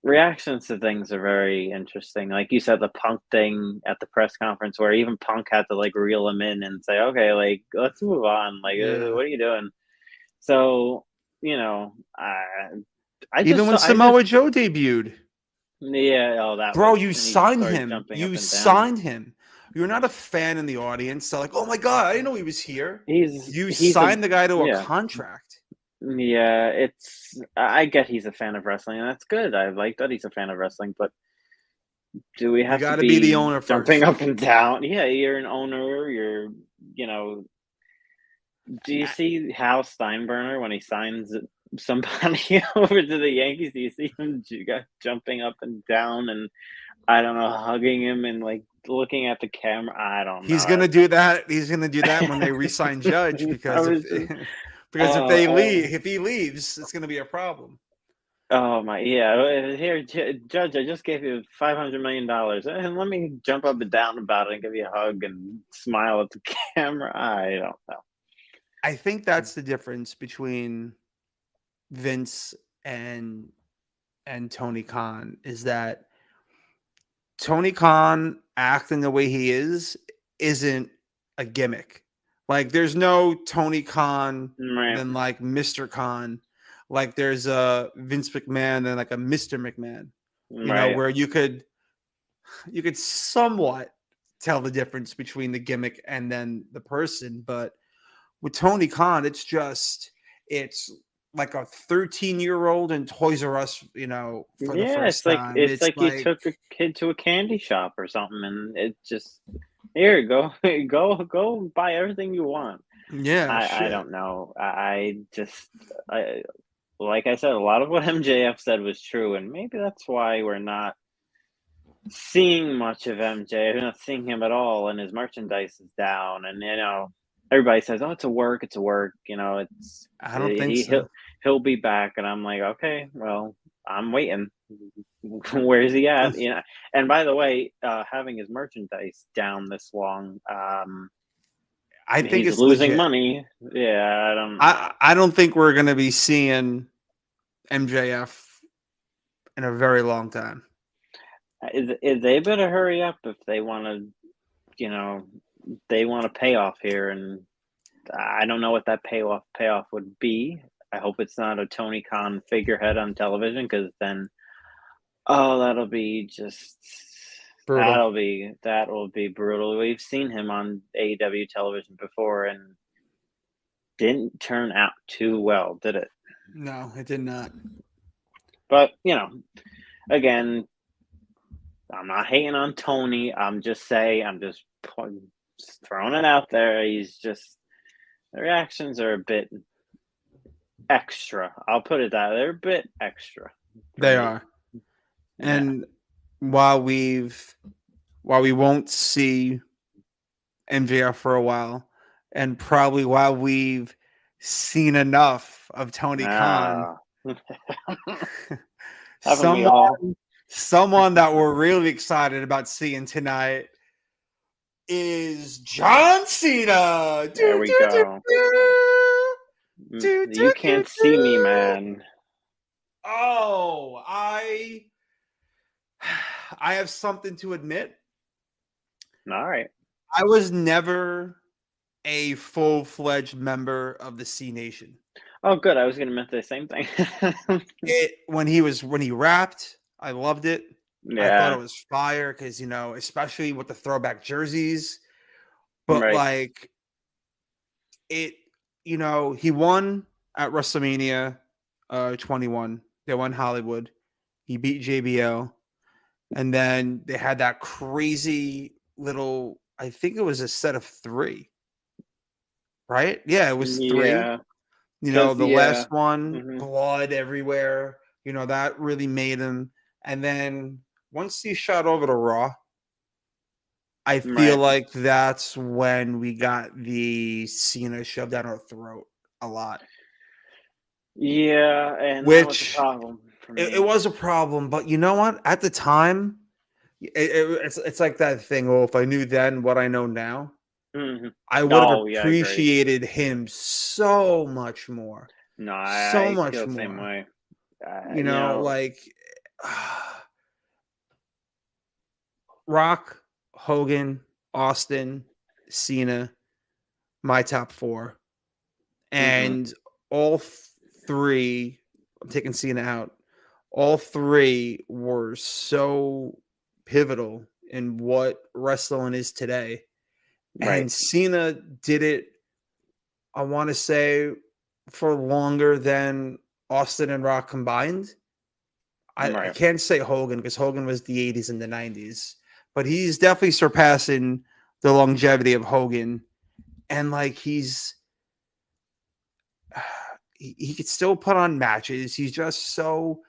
reactions to things are very interesting. Like you said, the Punk thing at the press conference, where even Punk had to like reel him in and say, "Okay, like let's move on. Like, Yeah. what are you doing?" So I Even just when I just Samoa Joe debuted, yeah. Oh, that bro, was you and he signed started him. jumping up You and down. signed him. You're not a fan in the audience. So like, oh my god, I didn't know he was here. You He's a signed the guy to a yeah. contract. Yeah, I get he's a fan of wrestling, and that's good. I like that he's a fan of wrestling, but do we You have to got to be the be owner jumping first. up and down? Yeah, you're an owner. You know, do you see Hal Steinbrenner when he signs somebody over to the Yankees? Do you see him jumping up and down and I don't know, hugging him and like looking at the camera? I don't He's know. gonna do that. He's gonna do that when they re-sign Judge I because if was just, because oh, if he leaves, it's gonna be a problem. oh my, yeah. Here, Judge, I just gave you $500 million, and let me jump up and down about it and give you a hug and smile at the camera. I don't know. I think that's the difference between Vince and Tony Khan is that Tony Khan acting the way he is isn't a gimmick. Like there's no Tony Khan Right, than like Mr. Khan. Like there's a Vince McMahon and like a Mr. McMahon. right. Where you could somewhat tell the difference between the gimmick and then the person, but with Tony Khan, it's like a 13-year-old in Toys R Us, for the Yeah, first it's like time. it's It's like you like took a kid to a candy shop or something, and it just here go go buy everything you want. yeah, I shit. don't know. I just I like I said, a lot of what MJF said was true, and maybe that's why we're not seeing much of MJ. We're not seeing him at all, and his merchandise is down. And everybody says, "Oh, it's a work. It's a work." I don't think so. He'll be back, and I'm like, okay, well, I'm waiting. Where's he at? And by the way, having his merchandise down this long, I think he's it's losing legit. money. Yeah, I don't know. I don't think we're gonna be seeing MJF in a very long time. They better hurry up if they want to, you know, they want a payoff here, and I don't know what that payoff would be. I hope it's not a Tony Khan figurehead on television, because then, oh, Brutal. that will be brutal. We've seen him on AEW television before, and didn't turn out too well, did it? No, it did not. But again, I'm not hating on Tony. I'm just throwing it out there. The reactions are a bit extra. I'll put it that they're a bit extra for They me. are. Yeah. And while we won't see MJF for a while, and probably while we've seen enough of Tony Khan, Ah, haven't we all? someone that we're really excited about seeing tonight is John Cena. There we go. You can't see me, man. Oh, I have something to admit. All right. I was never a full-fledged member of the C Nation. Oh, good. I was going to mention the same thing. When he rapped, I loved it. I thought Yeah. it was fire because especially with the throwback jerseys. But Right. like he won at WrestleMania 21. They won Hollywood. He beat JBL. And then they had that crazy little, I think it was a set of 3. Right? Yeah, it was 3. Yeah. The last one, Mhm. blood everywhere. That really made him. And then once he shot over to Raw, I feel Right. like that's when we got the Cena shoved down our throat a lot. Yeah, and that was a Which problem for me. it was a problem, but you know what? At the time, it's like that thing. Well, if I knew then what I know now, Mhm. I would have Oh, yeah, I agree. appreciated him so much more. No, So I much feel the same more. way. You know, like Rock, Hogan, Austin, Cena, my top 4. Mhm. And all 3, I'm taking Cena out. All 3 were so pivotal in what wrestling is today. Right. And Cena did it, I want to say, for longer than Austin and Rock combined. I Right. can't say Hogan because Hogan was the 80s and the 90s, but he's definitely surpassing the longevity of Hogan. And like he could still put on matches. He was so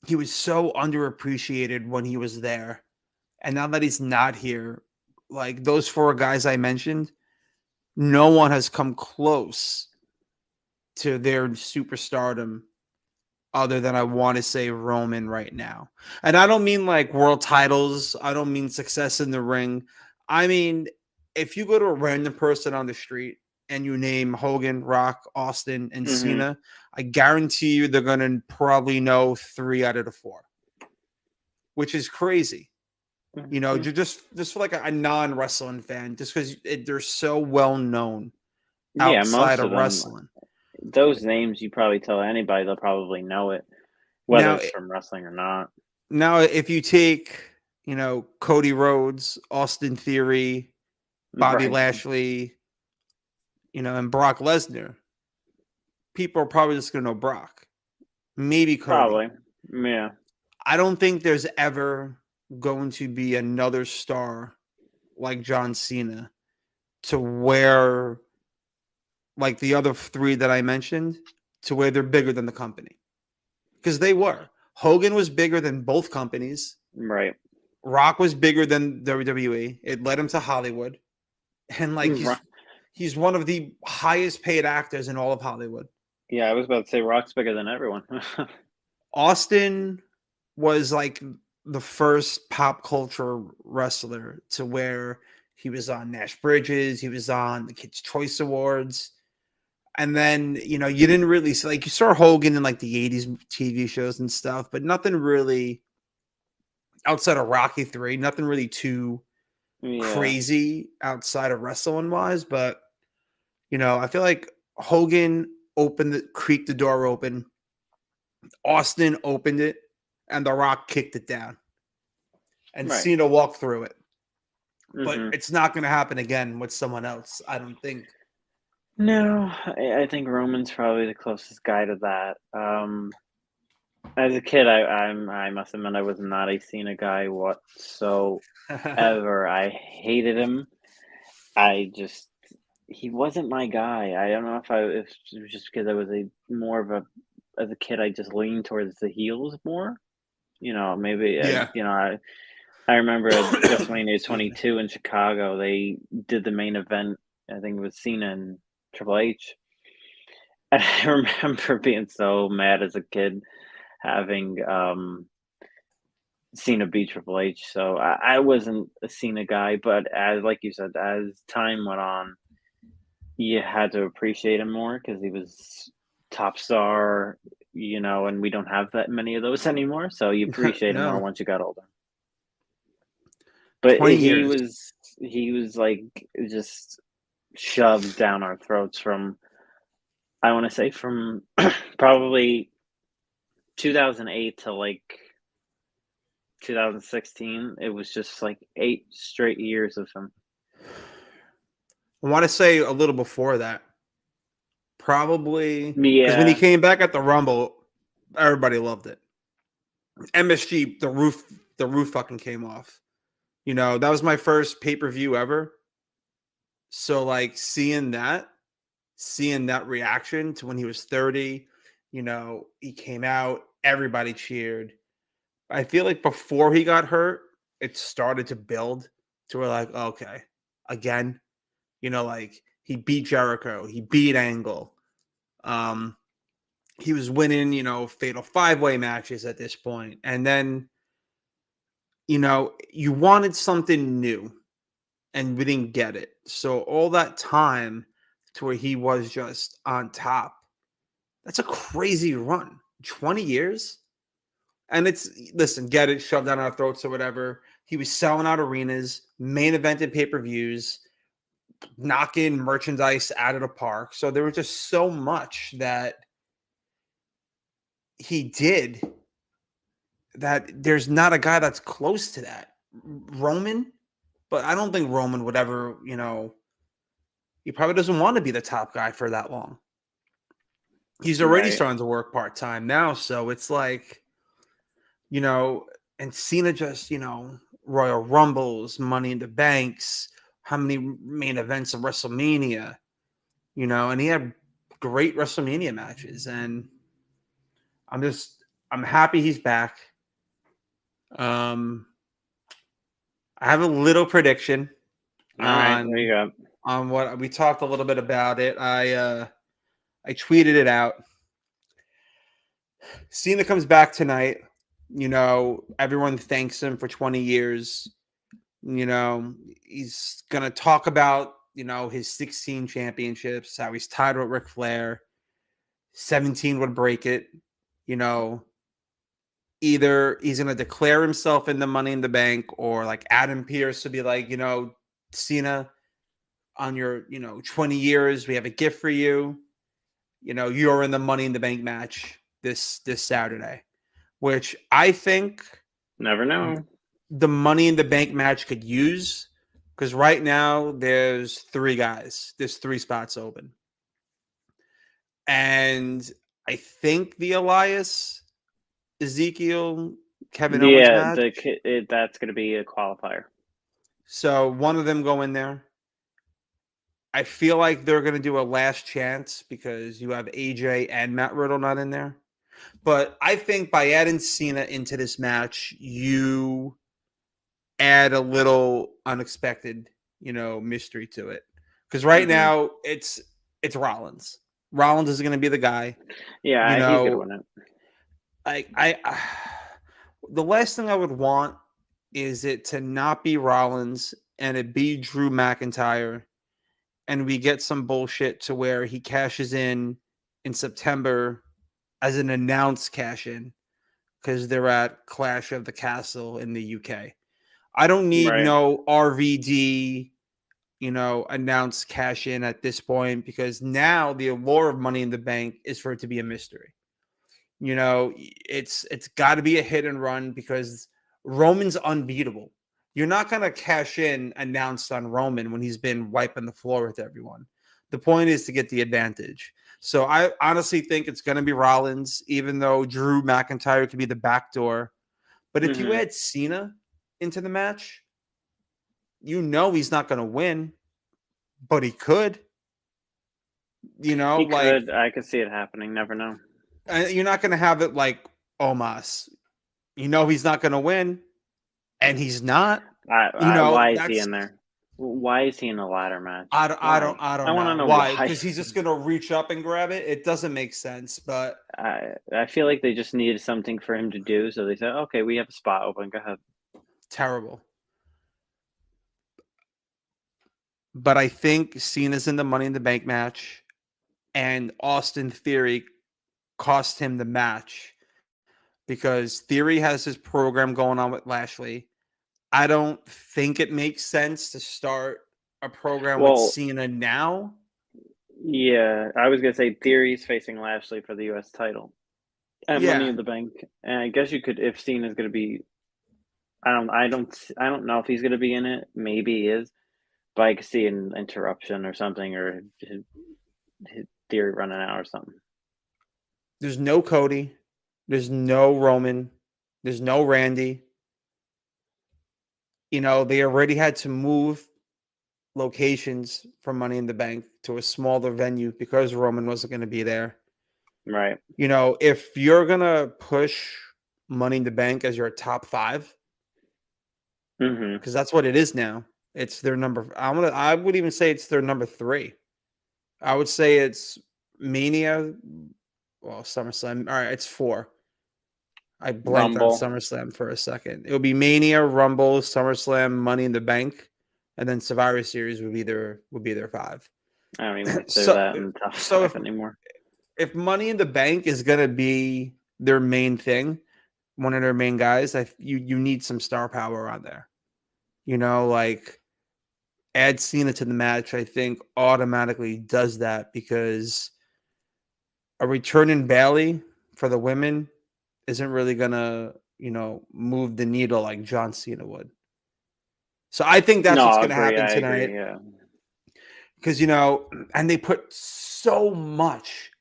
underappreciated when he was there. And now that he's not here, like those 4 guys I mentioned, no one has come close to their superstardom other than I want to say Roman right now. And I don't mean like world titles, I don't mean success in the ring. I mean, if you go to a random person on the street and you name Hogan, Rock, Austin, and Mhm. Cena, I guarantee you they're going to probably know 3 out of the 4, which is crazy. Mhm. Just for like a non-wrestling fan, just because they're so well known Yeah, outside most of of them, wrestling. those names, you probably tell anybody, they'll probably know it, whether Now, it's from wrestling or not. if you take, Cody Rhodes, Austin Theory, Bobby Right. Lashley, and Brock Lesnar, people are probably just going to know Brock, maybe Cody. Probably. Yeah. I don't think there's ever going to be another star like John Cena to where, like the other 3 that I mentioned, to where they're bigger than the company. Because they were. Hogan was bigger than both companies. Right. Rock was bigger than WWE. It led him to Hollywood. And like Ri he's one of the highest paid actors in all of Hollywood. Yeah, I was about to say Rock's bigger than everyone. Austin was like the first pop culture wrestler to where he was on Nash Bridges, he was on the Kids Choice Awards. And then, you didn't really see, like, you saw Hogan in like the 80s TV shows and stuff, but nothing really outside of Rocky 3, nothing really too Yeah. crazy outside of wrestling wise. But, I feel like Hogan creaked the door open. Austin opened it and The Rock kicked it down and Right. Cena walked through it. But Mhm. it's not going to happen again with someone else, I don't think. No, I think Roman's probably the closest guy to that. As a kid, I must admit I was not a Cena guy whatsoever. I hated him. I just he wasn't my guy. I don't know if it was just because I was a more of a as a kid, I just leaned towards the heels more. Maybe Yeah. I remember at WrestleMania Excuse me. 22 in Chicago, they did the main event. I think it was Cena and Triple H. And I remember being so mad as a kid having Cena beat Triple H. So I wasn't a Cena guy, but as like you said, as time went on, you had to appreciate him more because he was top star, and we don't have that many of those anymore. So you appreciate him more No, once you got older. But 20 he years. was he was like just shoved down our throats from I want to say from probably 2008 to like 2016. It was just like 8 straight years of him. I want to say a little before that, probably because when he Yeah, came back at the Rumble, everybody loved it. MSG, the roof fucking came off. That was my first pay per view ever. So like seeing that reaction to when he was 30, he came out, everybody cheered. I feel like before he got hurt, it started to build to where like, okay, again, like he beat Jericho, he beat Angle. Um, he was winning, fatal 5-way matches at this point. And then, you wanted something new and we didn't get it. So all that time to where he was just on top. That's a crazy run. 20 years? And listen, get it, shoved down our throats or whatever. He was selling out arenas, main evented pay-per-views, knocking merchandise out of the park. So there was just so much that he did that there's not a guy that's close to that. Roman, but I don't think Roman would ever, he probably doesn't want to be the top guy for that long. He's already right. starting to work part-time now. So it's like, you know, and Cena just, Royal Rumbles, Money in the Banks, how many main events of WrestleMania, and he had great WrestleMania matches. And I'm happy he's back. Um, I have a little prediction All right, there you go. on what we talked a little bit about it. I tweeted it out. Cena comes back tonight. Everyone thanks him for 20 years. He's gonna talk about his 16 championships, how he's tied with Ric Flair. 17 would break it. You know, Either he's gonna declare himself in the Money in the Bank, or like Adam Pearce to be like, Cena, on your 20 years, we have a gift for you. You're in the Money in the Bank match this Saturday, which I think Never know. the Money in the Bank match could use, because right now there's three guys, there's three spots open, and I think the Elias, Ezekiel, Kevin Owens Yeah, match. that's going to be a qualifier. So one of them go in there. I feel like they're going to do a last chance because you have AJ and Matt Riddle not in there. But I think by adding Cena into this match, you add a little unexpected, mystery to it. Because right Hmm. now it's Rollins. Rollins is going to be the guy. You Yeah, he's going to know, win it. I the last thing I would want is it to not be Rollins and it be Drew McIntyre, and we get some bullshit to where he cashes in September as an announced cash in because they're at Clash of the Castle in the UK. I don't need Right. no RVD, announced cash in at this point, because now the allure of Money in the Bank is for it to be a mystery. It's got to be a hit and run because Roman's unbeatable. You're not going to cash in announced on Roman when he's been wiping the floor with everyone. The point is to get the advantage. So I honestly think it's going to be Rollins, even though Drew McIntyre could be the backdoor. But if you Mm-hmm. add Cena into the match, you know he's not going to win, but he could. You know, He like could. I could see it happening. Never know. you're not going to have it like Omos. You know he's not going to win, and he's not. You know Why is he that's in there? Why is he in a ladder match? I don't I Why? don't I I don't want to know know why, why. because he's just going to reach up and grab it. It doesn't make sense, but I feel like they just needed something for him to do, so they said, "Okay, we have a spot open. Go ahead." terrible. But I think Cena's in the Money in the Bank match, and Austin Theory cost him the match because Theory has his program going on with Lashley. I don't think it makes sense to start a program with Well, Cena now. yeah, I was gonna say Theory's facing Lashley for the U.S. title at Money Yeah, in the Bank, and I guess you could if Cena's gonna be. I don't know if he's gonna be in it. Maybe he is, but I could see an interruption or something, or his Theory running out or something. there's no Cody, there's no Roman, there's no Randy. You know, they already had to move locations from Money in the Bank to a smaller venue because Roman wasn't going to be there. Right. You know, if you're going to push Money in the Bank as your top 5, Mm-hmm. because that's what it is now. It's their number. I would even say it's their number 3. I would say it's Mania. Well, SummerSlam. All right, it's 4. I blanked on Rumble. SummerSlam for a second. It would be Mania, Rumble, SummerSlam, Money in the Bank, and then Survivor Series would be their 5. I don't even consider So that in the top so five anymore. if Money in the Bank is gonna be their main thing, one of their main guys, you need some star power on there. You know, like add Cena to the match, I think automatically does that because a return in Bailey for the women isn't really gonna, move the needle like John Cena would. So I think that's No, what's I gonna agree. happen I agree. tonight. Yeah. Because and they put so much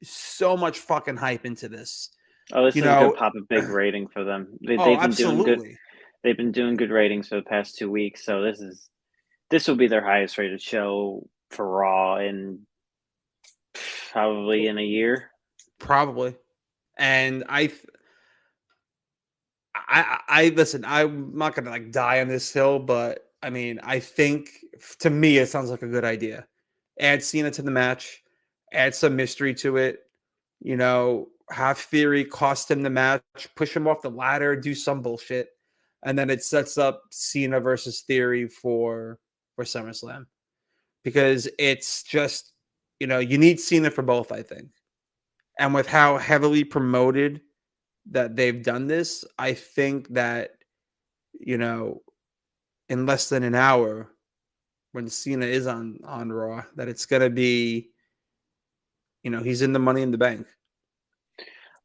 fucking hype into this. Oh, this You is gonna know, pop a big rating for them. oh, They've been doing good. absolutely. They've been doing good ratings for the past 2 weeks. So this will be their highest rated show for Raw in probably in a year. Probably. And I listen, I'm not gonna like die on this hill, but I mean, I think to me it sounds like a good idea. Add Cena to the match, add some mystery to it, have Theory cost him the match, push him off the ladder, do some bullshit, and then it sets up Cena versus Theory for SummerSlam. Because it's just, you need Cena for both, I think. And with how heavily promoted that they've done this, I think that, you know, in less than an hour, when Cena is on Raw, that it's gonna be, he's in the Money in the Bank.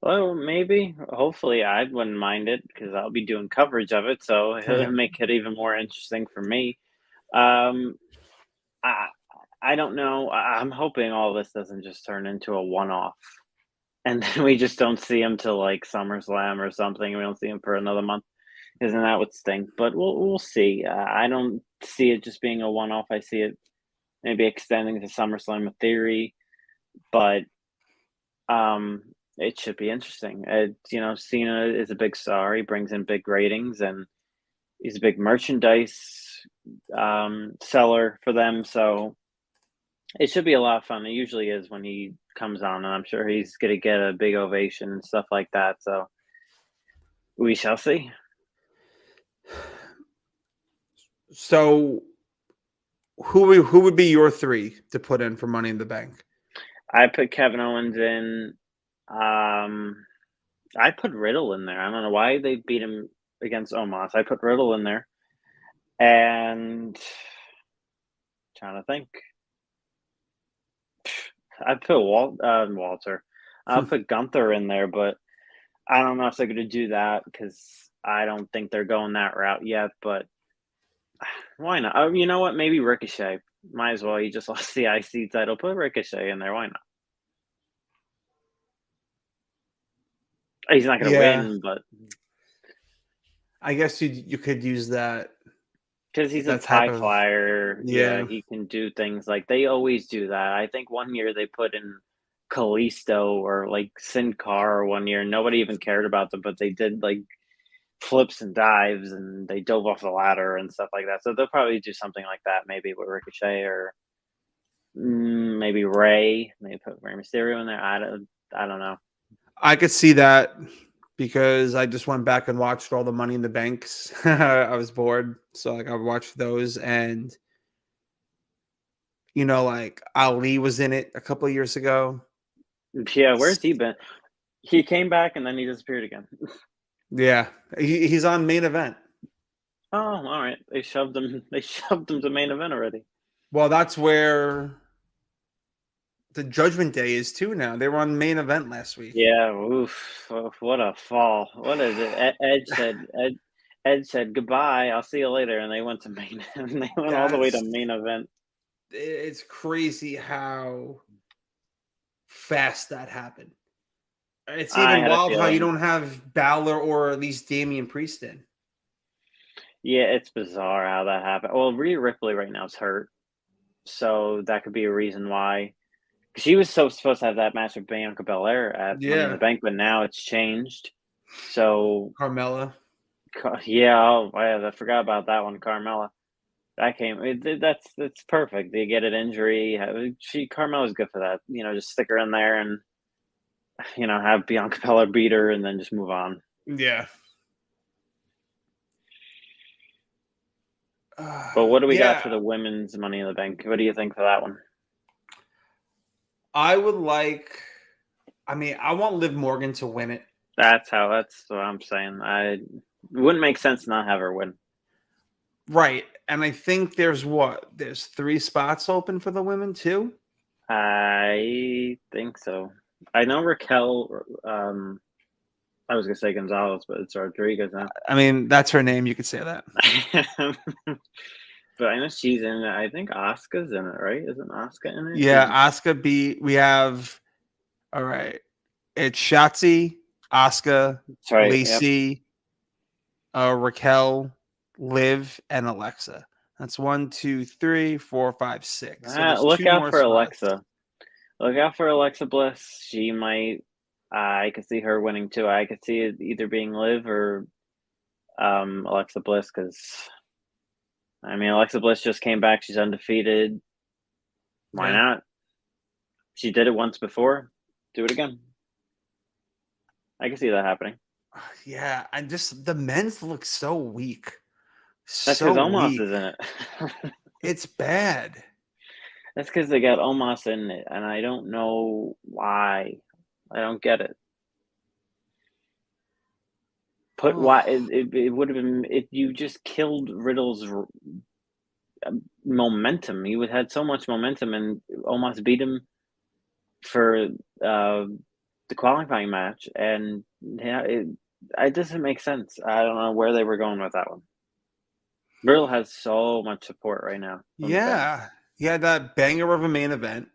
Well, maybe. Hopefully, I wouldn't mind it because I'll be doing coverage of it, so it'll make it even more interesting for me. Um, I I don't know. I'm hoping all this doesn't just turn into a one-off, and then we just don't see him till like SummerSlam or something. We don't see him for another month, because then that would stink. But we'll see. I don't see it just being a one-off. I see it maybe extending to SummerSlam with Theory, but um, it should be interesting. Cena is a big star. He brings in big ratings, and he's a big merchandise seller for them. So it should be a lot of fun. It usually is when he comes on, and I'm sure he's going to get a big ovation and stuff like that. So we shall see. So who would be your 3 to put in for Money in the Bank? I put Kevin Owens in. I put Riddle in there. I don't know why they beat him against Omos. I put Riddle in there, and trying to think. I put Walter. I'll put Gunther in there, but I don't know if they're going to do that because I don't think they're going that route yet. But why not? Oh, you know what? Maybe Ricochet. Might as well. He just lost the IC title. Put Ricochet in there. Why not? He's not going to Yeah. win, but I guess you could use that because he's a that type high of flyer, yeah, yeah. he can do things like they always do that. I think one year they put in Kalisto or like Sin Cara one year. Nobody even cared about them, but they did like flips and dives and they dove off the ladder and stuff like that. So they'll probably do something like that, maybe with Ricochet or maybe Ray. Maybe put Rey Mysterio in there. I don't know. I could see that because I just went back and watched all the Money in the Banks. I was bored, so like I watched those, and like Ali was in it a couple of years ago. Yeah, where's he been? He came back and then he disappeared again. Yeah, he's on Main Event. Oh, all right. They shoved him. They shoved him to main event already. Well, that's where the Judgment Day is too. Now they were on Main Event last week. Yeah. Oof. What a fall. What is it? Ed said goodbye. I'll see you later, and they went to main. And they went all the way to main event. It's crazy how fast that happened. It's even wild how you don't have Balor or at least Damian Priest in. Yeah, it's bizarre how that happened. Well, Rhea Ripley right now is hurt, so that could be a reason why. She was supposed to have that match with Bianca Belair at Money in the Bank, but now it's changed. So Carmella. Yeah, oh, I forgot about that one, Carmella. That's perfect. They get an injury. Carmella's good for that. Just stick her in there and have Bianca Belair beat her and then just move on. Yeah. But what do we got for the women's Money in the Bank? What do you think for that one? I would like. I mean, I want Liv Morgan to win it. That's what I'm saying. It wouldn't make sense to not have her win. Right. And I think there's 3 spots open for the women too? I think so. I know Raquel, I was going to say Gonzalez, but it's Rodriguez now. I mean, that's her name. You could say that. But I know she's in it. I think Asuka's in it, right? Isn't Asuka in it? Yeah, Asuka we have, all right. It's Shotzi, Asuka, right, Lacey, Raquel, Liv, and Alexa. That's 1, 2, 3, 4, 5, 6. So look out for spots. Alexa. Look out for Alexa Bliss. She might. I could see her winning too. I could see it either being Liv or Alexa Bliss because, I mean, Alexa Bliss just came back. She's undefeated. Why not? She did it once before. Do it again. I can see that happening. Yeah, and just the men's look so weak. That's because Omos is in it. It's bad. That's because they got Omos in it, and I don't know why. I don't get it. Why it would have been if you just killed Riddle's momentum. He would had so much momentum, and Omos beat him for the qualifying match, and it doesn't make sense. I don't know where they were going with that one. Riddle has so much support right now. Yeah. He had that banger of a main event.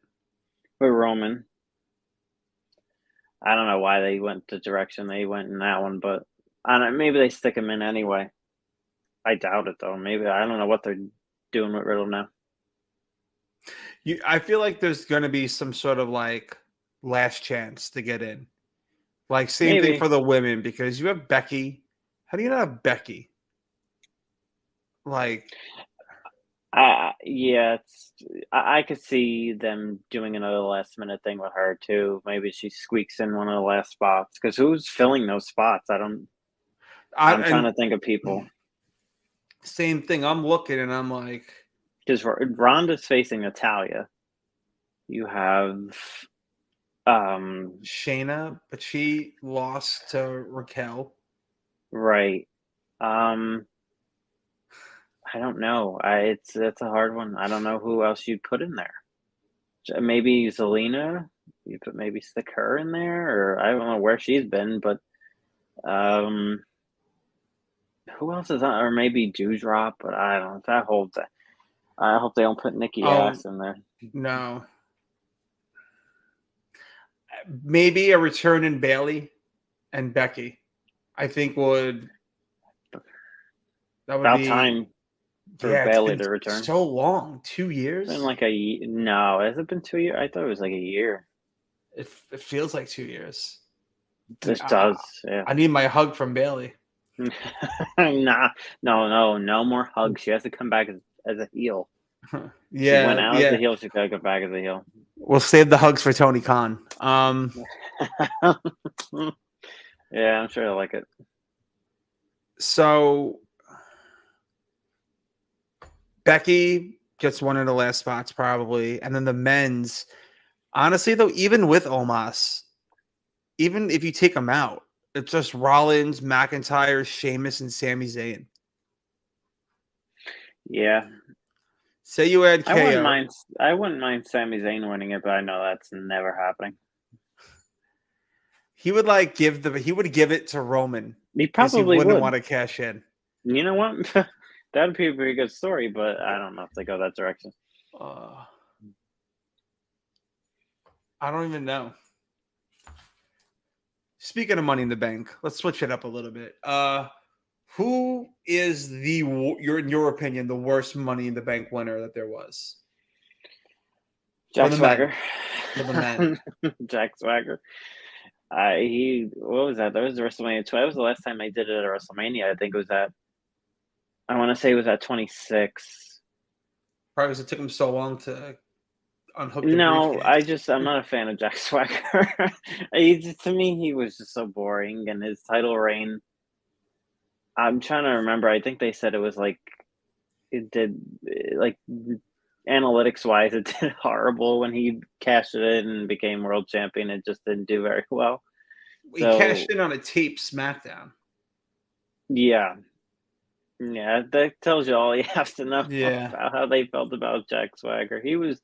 With Roman. I don't know why they went the direction they went in that one, but I don't know, maybe they stick him in anyway. I doubt it, though. Maybe I don't know what they're doing with Riddle now. I feel like there's going to be some sort of like last chance to get in. Like same thing for the women because you have Becky. How do you not have Becky? Like, yeah, I could see them doing another last minute thing with her too. Maybe she squeaks in one of the last spots because who's filling those spots? I'm trying to think of people. Same thing. I'm looking and I'm like, because Ronda's facing Natalya. You have Shayna, but she lost to Raquel. Right. I don't know. It's a hard one. I don't know who else you'd put in there. Maybe Zelina. You put maybe stick her in there, or I don't know where she's been, but who else is on? Or maybe Dewdrop, but I don't know. That whole thing. I hope they don't put Nikki Ass in there. No. Maybe a return in Bailey and Becky. I think that would About be time for yeah. It's Bailey been to return. so long, 2 It's been years. like no, has it been 2 years? I thought it was like a year. It feels like 2 years. This I, does, yeah. I need my hug from Bailey. Nah, no more hugs. She has to come back as a heel. She went Yeah, out as a yeah. heel. She's got to come back as a heel. We'll save the hugs for Tony Khan. Yeah, I'm sure I like it. So Becky gets one of the last spots probably, and then the men's. Honestly, though, even with Omos, even if you take them out, it's just Rollins, McIntyre, Sheamus, and Sami Zayn. Yeah, Say you add I wouldn't KO. mind. I wouldn't mind Sami Zayn winning it, but I know that's never happening. He would give it to Roman He because he probably wouldn't would. want to cash in. You know what? That'd be a pretty good story, but I don't know if they go that direction. I don't even know. Speaking of Money in the Bank, let's switch it up a little bit. Who is in your opinion, the worst Money in the Bank winner that there was? Jack For the Swagger. For the men. Jack Swagger. What was that? That was WrestleMania 12. That was the last time I did it at WrestleMania. I think it was I want to say it was at 26. Probably because it took him so long to unhook the No, briefcase. I'm not a fan of Jack Swagger. To me, he was just so boring, and his title reign. I'm trying to remember. I think they said it was like it did like analytics wise, it did horrible when he cashed it in and became world champion. It just didn't do very well. He cashed in on a tape SmackDown. Yeah, that tells you all you have to know Yeah. about how they felt about Jack Swagger. He was,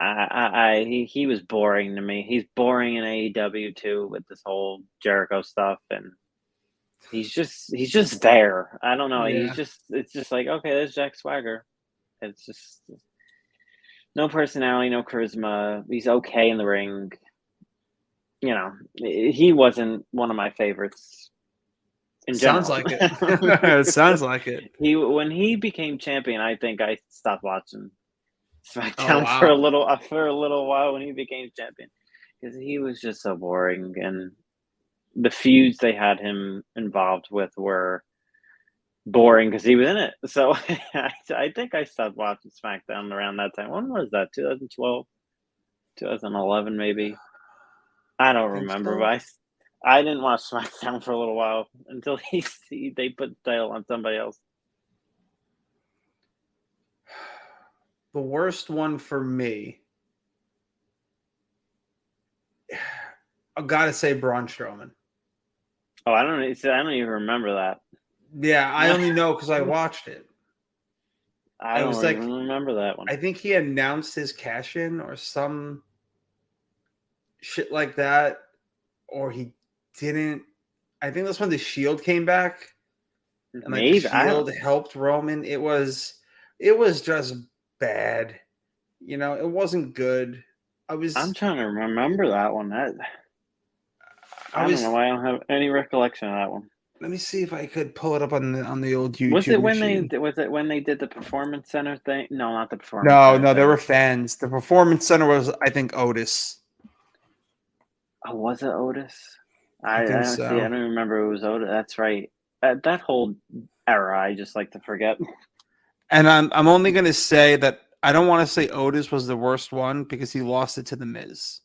he was boring to me. He's boring in AEW too with this whole Jericho stuff, and he's just there. I don't know. Yeah. It's just like, okay, there's Jack Swagger. It's just no personality, no charisma. He's okay in the ring. You know, he wasn't one of my favorites in Sounds general. like it. It sounds like it. When he became champion, I think I stopped watching SmackDown Oh, wow. for a little while when he became champion, because he was just so boring, and the feuds they had him involved with were boring because he was in it. So I think I stopped watching SmackDown around that time. When was that? 2012, 2011, maybe. I don't remember, so. but I didn't watch SmackDown for a little while until they put the title on somebody else. The worst one for me, I gotta say Braun Strowman. Oh, I don't even remember that. Yeah, I only know because I watched it. I don't even remember that one. I think he announced his cash in or some shit like that, or he didn't. I think that's when the Shield came back, and like the Shield helped Roman. It was just bad. You know, it wasn't good. I'm trying to remember that one. I don't know why I don't have any recollection of that one. Let me see if I could pull it up on the old YouTube. Was it when they did the Performance Center thing? No, not the Performance Center. No, there were fans. The Performance Center was, I think, Otis. Oh, was it Otis? I think so. See, I don't remember it was Otis. That's right. That whole era, I just like to forget. And I'm only going to say that I don't want to say Otis was the worst one because he lost it to The Miz.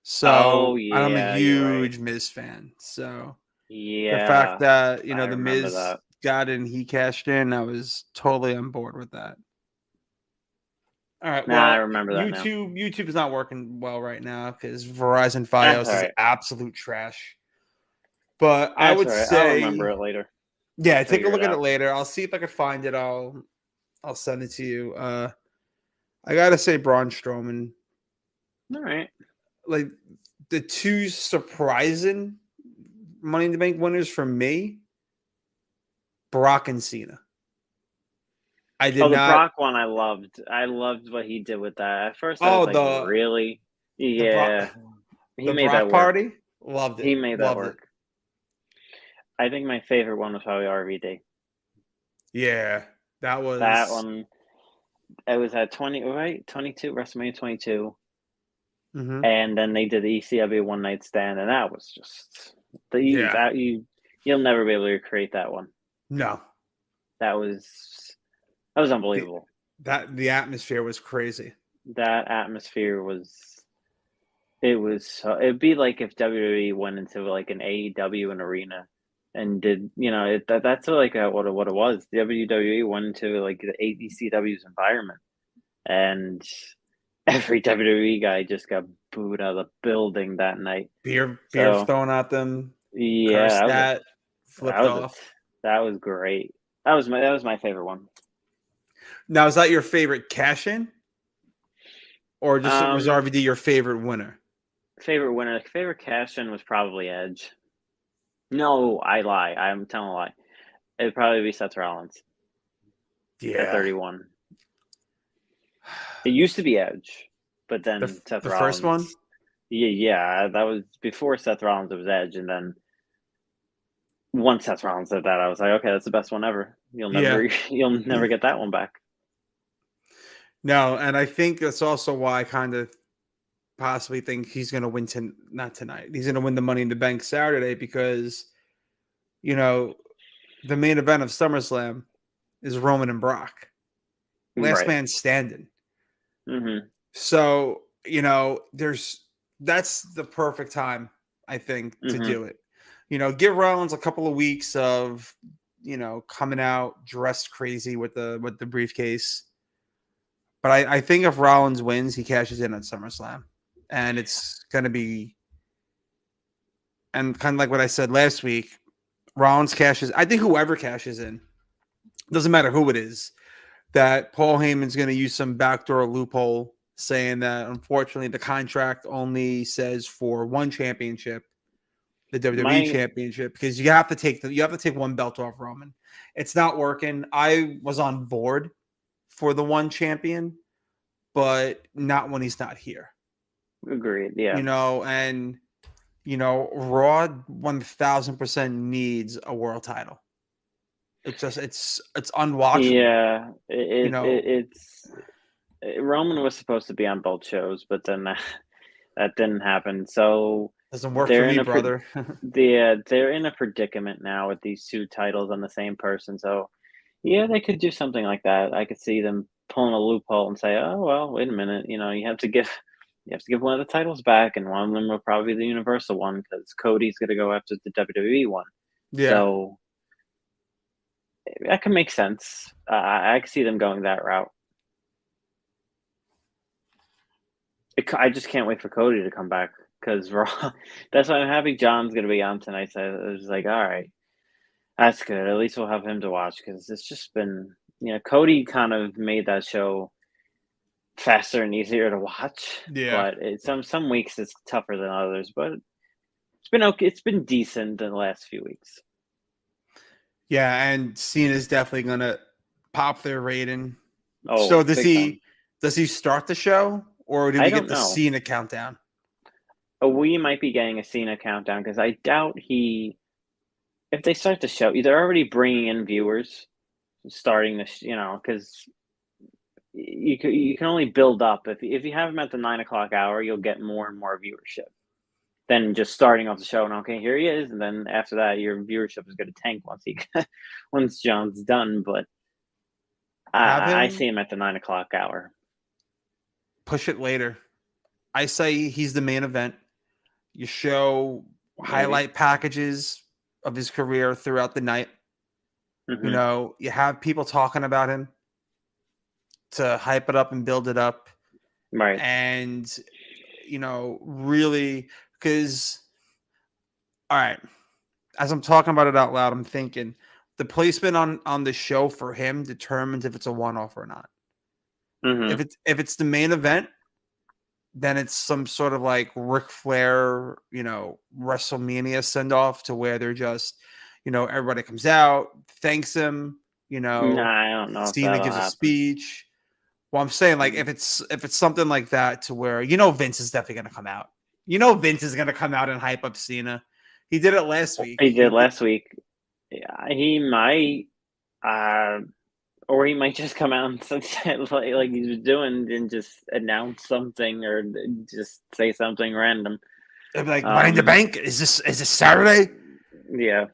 So I'm a huge Miz fan. So the fact that the Miz got in, he cashed in, I was totally on board with that. All right. Well, I remember that. YouTube is not working well right now because Verizon Fios is absolute trash. But I would say I'll remember it later. Yeah, take a look at it later. I'll see if I can find it. I'll send it to you. I gotta say Braun Strowman. All right. Like the two surprising Money in the Bank winners for me, Brock and Cena. The Brock one I loved. I loved what he did with that. At first I was like, really? Yeah. He made Brock that party? Loved it. He made that Loved it. work. I think my favorite one was probably RVD. Yeah, that That was. one, it was at 22, WrestleMania 22. Mhm. And then they did the ECW One Night Stand, and that was just Yeah. you'll never be able to recreate that one. No. That was The unbelievable. the atmosphere was crazy. That atmosphere it'd be like if WWE went into like an AEW an arena and did that's like what it was. WWE went into like the AECW's environment, and every WWE guy just got booed out of the building that night. Beer So thrown at them, yeah, cursed at, that flipped was a off. that was great. That was my favorite one. Now, is that your favorite cash in, or just was Um, RVD your favorite winner? favorite winner, favorite cash in was probably Edge. No, I lie. I'm telling a lie. It'd probably be Seth Rollins at Yeah, 31. It used to be Edge, but then Seth the first one. Rollins. Yeah, that was before Seth Rollins. It was Edge, and then once Seth Rollins said that, I was like, okay, that's the best one ever. Yeah. You'll never get that one back. No, and I think that's also why I kind of possibly think he's going to win not tonight. He's going to win the Money in the Bank Saturday because you know the main event of SummerSlam is Roman and Brock, last Right. man standing. Mm-hmm. So that's the perfect time I think to Mm-hmm. do it. Give Rollins a couple of weeks of coming out dressed crazy with the briefcase. But I think if Rollins wins, he cashes in at SummerSlam, and it's going to be, and kind of like what I said last week, Rollins cashes. I think whoever cashes in, doesn't matter who it is, that Paul Heyman's going to use some backdoor loophole saying that unfortunately the contract only says for one championship, the WWE My championship, because you have to take one belt off Roman. It's not working. I was on board for the one champion, but not when he's not here. agreed. Yeah. And Raw 1000% needs a world title. It's unwatchable. Yeah. You know, Roman was supposed to be on both shows, but then that didn't happen. So doesn't work for they're me, in a brother. they're in a predicament now with these two titles on the same person. So yeah, they could do something like that. I could see them pulling a loophole and say, "Oh well, wait a minute. You have to give one of the titles back, and one of them will probably be the Universal one because Cody's going to go after the WWE one." Yeah. So that can make sense. I can see them going that route. I just can't wait for Cody to come back because Raw. That's why I'm happy John's going to be on tonight. So I was like, all right, that's good. At least we'll have him to watch because it's just been, Cody kind of made that show faster and easier to watch. Yeah. But some weeks it's tougher than others. But it's been okay. It's been decent in the last few weeks. Yeah, and Cena's definitely gonna pop their rating. Oh, So big time. does he start the show or do I we don't get the know. Cena countdown? We might be getting a Cena countdown because I doubt he. If they start the show, they're already bringing in viewers, starting this, because you can only build up if you have them at the 9 o'clock hour, you'll get more and more viewership than just starting off the show and okay, here he is, and then after that, your viewership is going to tank once John's done. But Have I him see him at the 9 o'clock hour. push it later. I say he's the main event. You show Maybe. highlight packages of his career throughout the night. Mm-hmm. You have people talking about him to hype it up and build it up. Right. And, really, because, all right, as I'm talking about it out loud, I'm thinking the placement on the show for him determines if it's a one-off or not. Mm-hmm. If it's the main event, then it's some sort of like Ric Flair, WrestleMania send off to where they're just, everybody comes out, thanks him, Nah, I don't know if Cena that'll gives a happen. speech. Well, I'm saying like Mm. if it's something like that to where Vince is definitely going to come out. You know Vince is gonna come out and hype up Cena. He did it last week. He did last week. Yeah, he might, or he might just come out and say, like he was doing and just announce something or just say something random. They'd be like, Money in the Bank? Is this Saturday? Yeah.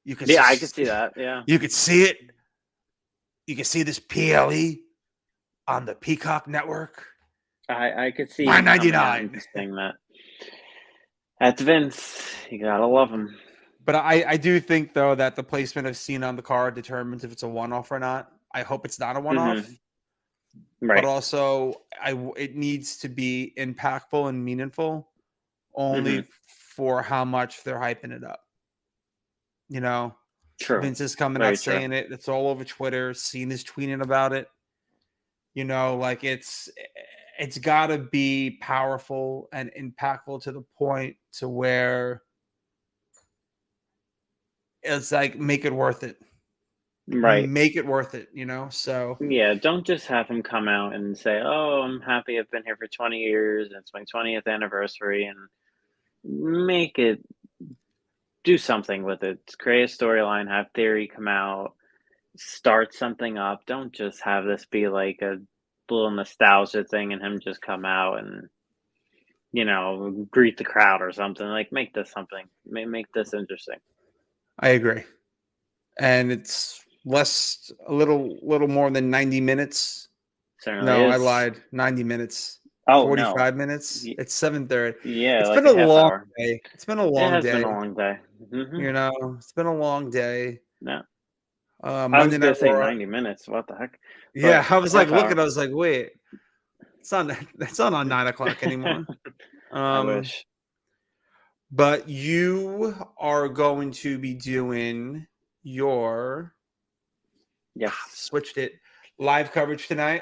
You could I could see that. Yeah. You could see it. You could see this PLE on the Peacock Network. I could see $9.99 saying that. That's Vince. You gotta love him. But I do think though that the placement of Cena on the card determines if it's a one-off or not. I hope it's not a one-off. Mm-hmm. Right. But also it needs to be impactful and meaningful only for how much they're hyping it up. You know, true. Vince is coming out saying it. It's all over Twitter. Cena's tweeting about it. You know, like it's got to be powerful and impactful to the point to where it's like make it worth it. Right. Make it worth it, you know? So yeah, don't just have him come out and say, "Oh, I'm happy I've been here for 20 years. It's my 20th anniversary," and make it do something with it. Create a storyline, have Theory come out, start something up. Don't just have this be like a little nostalgia thing and him just come out and greet the crowd or something. Like make this something. Make this interesting. I agree. And it's a little more than 90 minutes. Certainly no, is. I lied. 90 minutes. Oh, 45 minutes. It's 7:30. Yeah, it's like been a long hour. day. It's been a long day. It has been a long day. Mm-hmm. You know, it's been a long day. Yeah. Monday I was gonna say Raw. 90 minutes. What the heck? Yeah, I was like looking. I was like, wait, it's not on 9 o'clock anymore. I wish. But you are going to be doing your switched it live coverage tonight.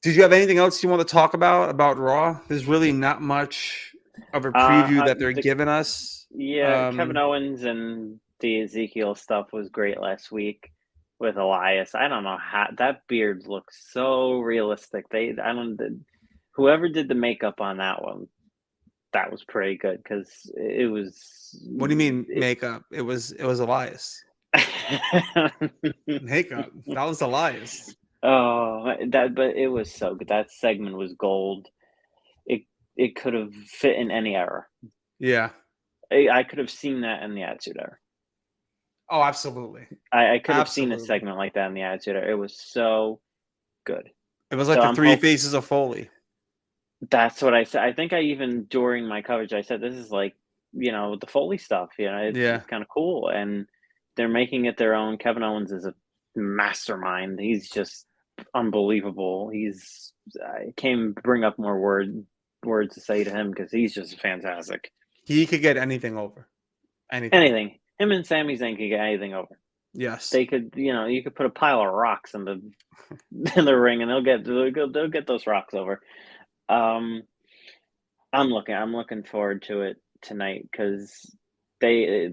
Did you have anything else you want to talk about Raw? There's really not much of a preview that they're giving us. Yeah, Kevin Owens and the Ezekiel stuff was great last week with Elias. I don't know how that beard looks so realistic. Whoever did the makeup on that one, that was pretty good because it was. What do you mean makeup? It was Elias. Makeup. That was Elias. Oh, but it was so good. That segment was gold. It could have fit in any era. Yeah. I could have seen that in the Attitude Era. Oh, absolutely. I could have seen a segment like that in the Attitude Era. It was so good. It was like the three faces of Foley. That's what I said. I think I even during my coverage I said this is like the Foley stuff. It's kind of cool, and they're making it their own. Kevin Owens is a mastermind. He's just unbelievable. I can't bring up more words to say to him because he's just fantastic. He could get anything over. Anything. Him and Sami Zayn could get anything over. Yes. They could, you could put a pile of rocks in the ring and they'll get those rocks over. I'm looking forward to it tonight because they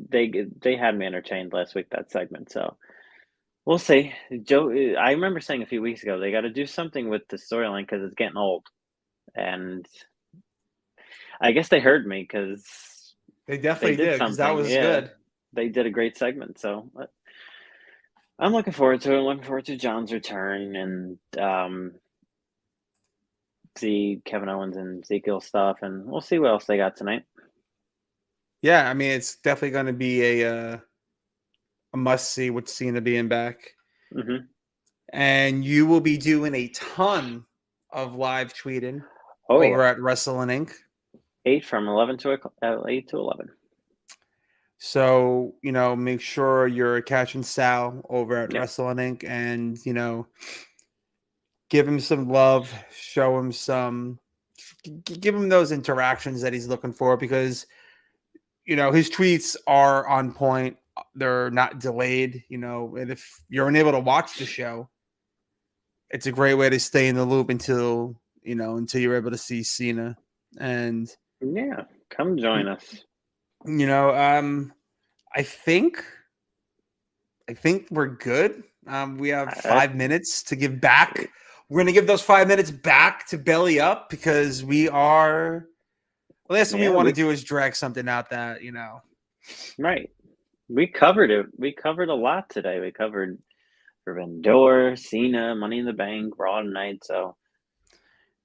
had me entertained last week, that segment. So we'll see. Joe, I remember saying a few weeks ago they got to do something with the storyline because it's getting old, and I guess they heard me because they definitely did because that was good. They did a great segment, so I'm looking forward to it. I'm looking forward to John's return and see Kevin Owens and Ezekiel stuff, and we'll see what else they got tonight. Yeah, I mean it's definitely going to be a must see with Cena being back, and you will be doing a ton of live tweeting over at Wrestling Inc. 8 from 11 to 8 to 11. So, make sure you're catching Sal over at Wrestling Inc. and, give him some love, show him give him those interactions that he's looking for because, his tweets are on point. They're not delayed, and if you're unable to watch the show, it's a great way to stay in the loop until you're able to see Cena. And come join us. I think we're good. We have 5 minutes to give back. We're going to give those 5 minutes back to Belly Up because we are The last thing we Yeah, want to do is drag something out that, right. We covered it. We covered a lot today. We covered Forbidden Door, Cena, Money in the Bank, Raw tonight. So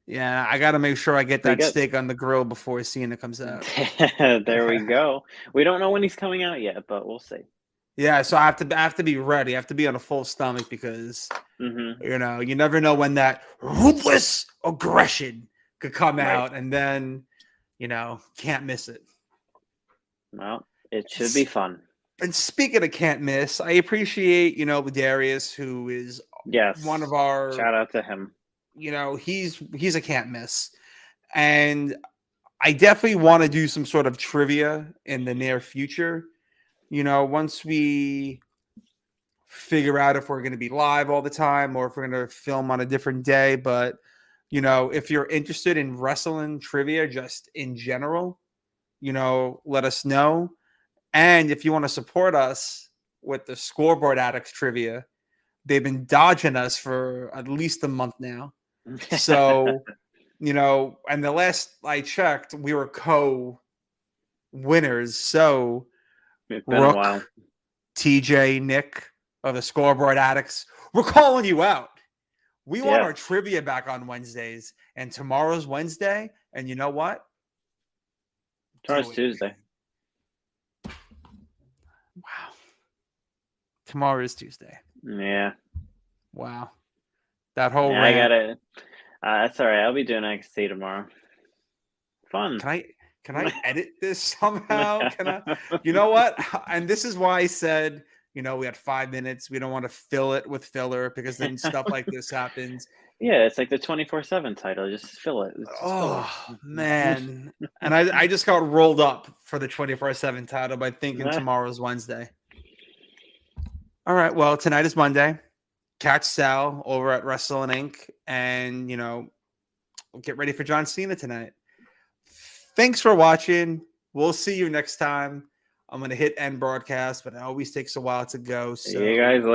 yeah, I got to make sure I get pretty that good. steak on the grill before Cena comes out. There we go. We don't know when he's coming out yet, but we'll see. Yeah, so I have to be ready. I have to be on a full stomach because Hmm. you never know when that ruthless aggression could come Right. out, and then can't miss it. Well, it should be fun. And speaking of can't miss, I appreciate Darius, who is one Yes. of our Shout out to him. he's a can't miss, and I definitely want to do some sort of trivia in the near future. Once we figure out if we're going to be live all the time or if we're going to film on a different day. But, if you're interested in wrestling trivia just in general, let us know. And if you want to support us with the Scoreboard Addicts trivia, they've been dodging us for at least a month now. So, and the last I checked, we were co-winners. So, It's been a while. Rook, TJ, Nick of the Scoreboard Addicts, we're calling you out. We want our trivia back on Wednesdays, and tomorrow's Wednesday. And you know what? Tomorrow's Tuesday. Wow. Tomorrow is Tuesday. Yeah. Wow. That whole I rant. got it. That's all right. I'll be doing XC tomorrow. Fun. Can I edit this somehow? Can I? You know what? And this is why I said, we had 5 minutes. We don't want to fill it with filler because then stuff like this happens. Yeah, it's like the 24/7 title. Just fill it. It's just man. And I just got rolled up for the 24/7 title by thinking tomorrow's Wednesday. All right. Well, tonight is Monday. Catch Sal over at Wrestling Inc. And, get ready for John Cena tonight. Thanks for watching. We'll see you next time. I'm going to hit end broadcast, but it always takes a while to go. So see you guys later.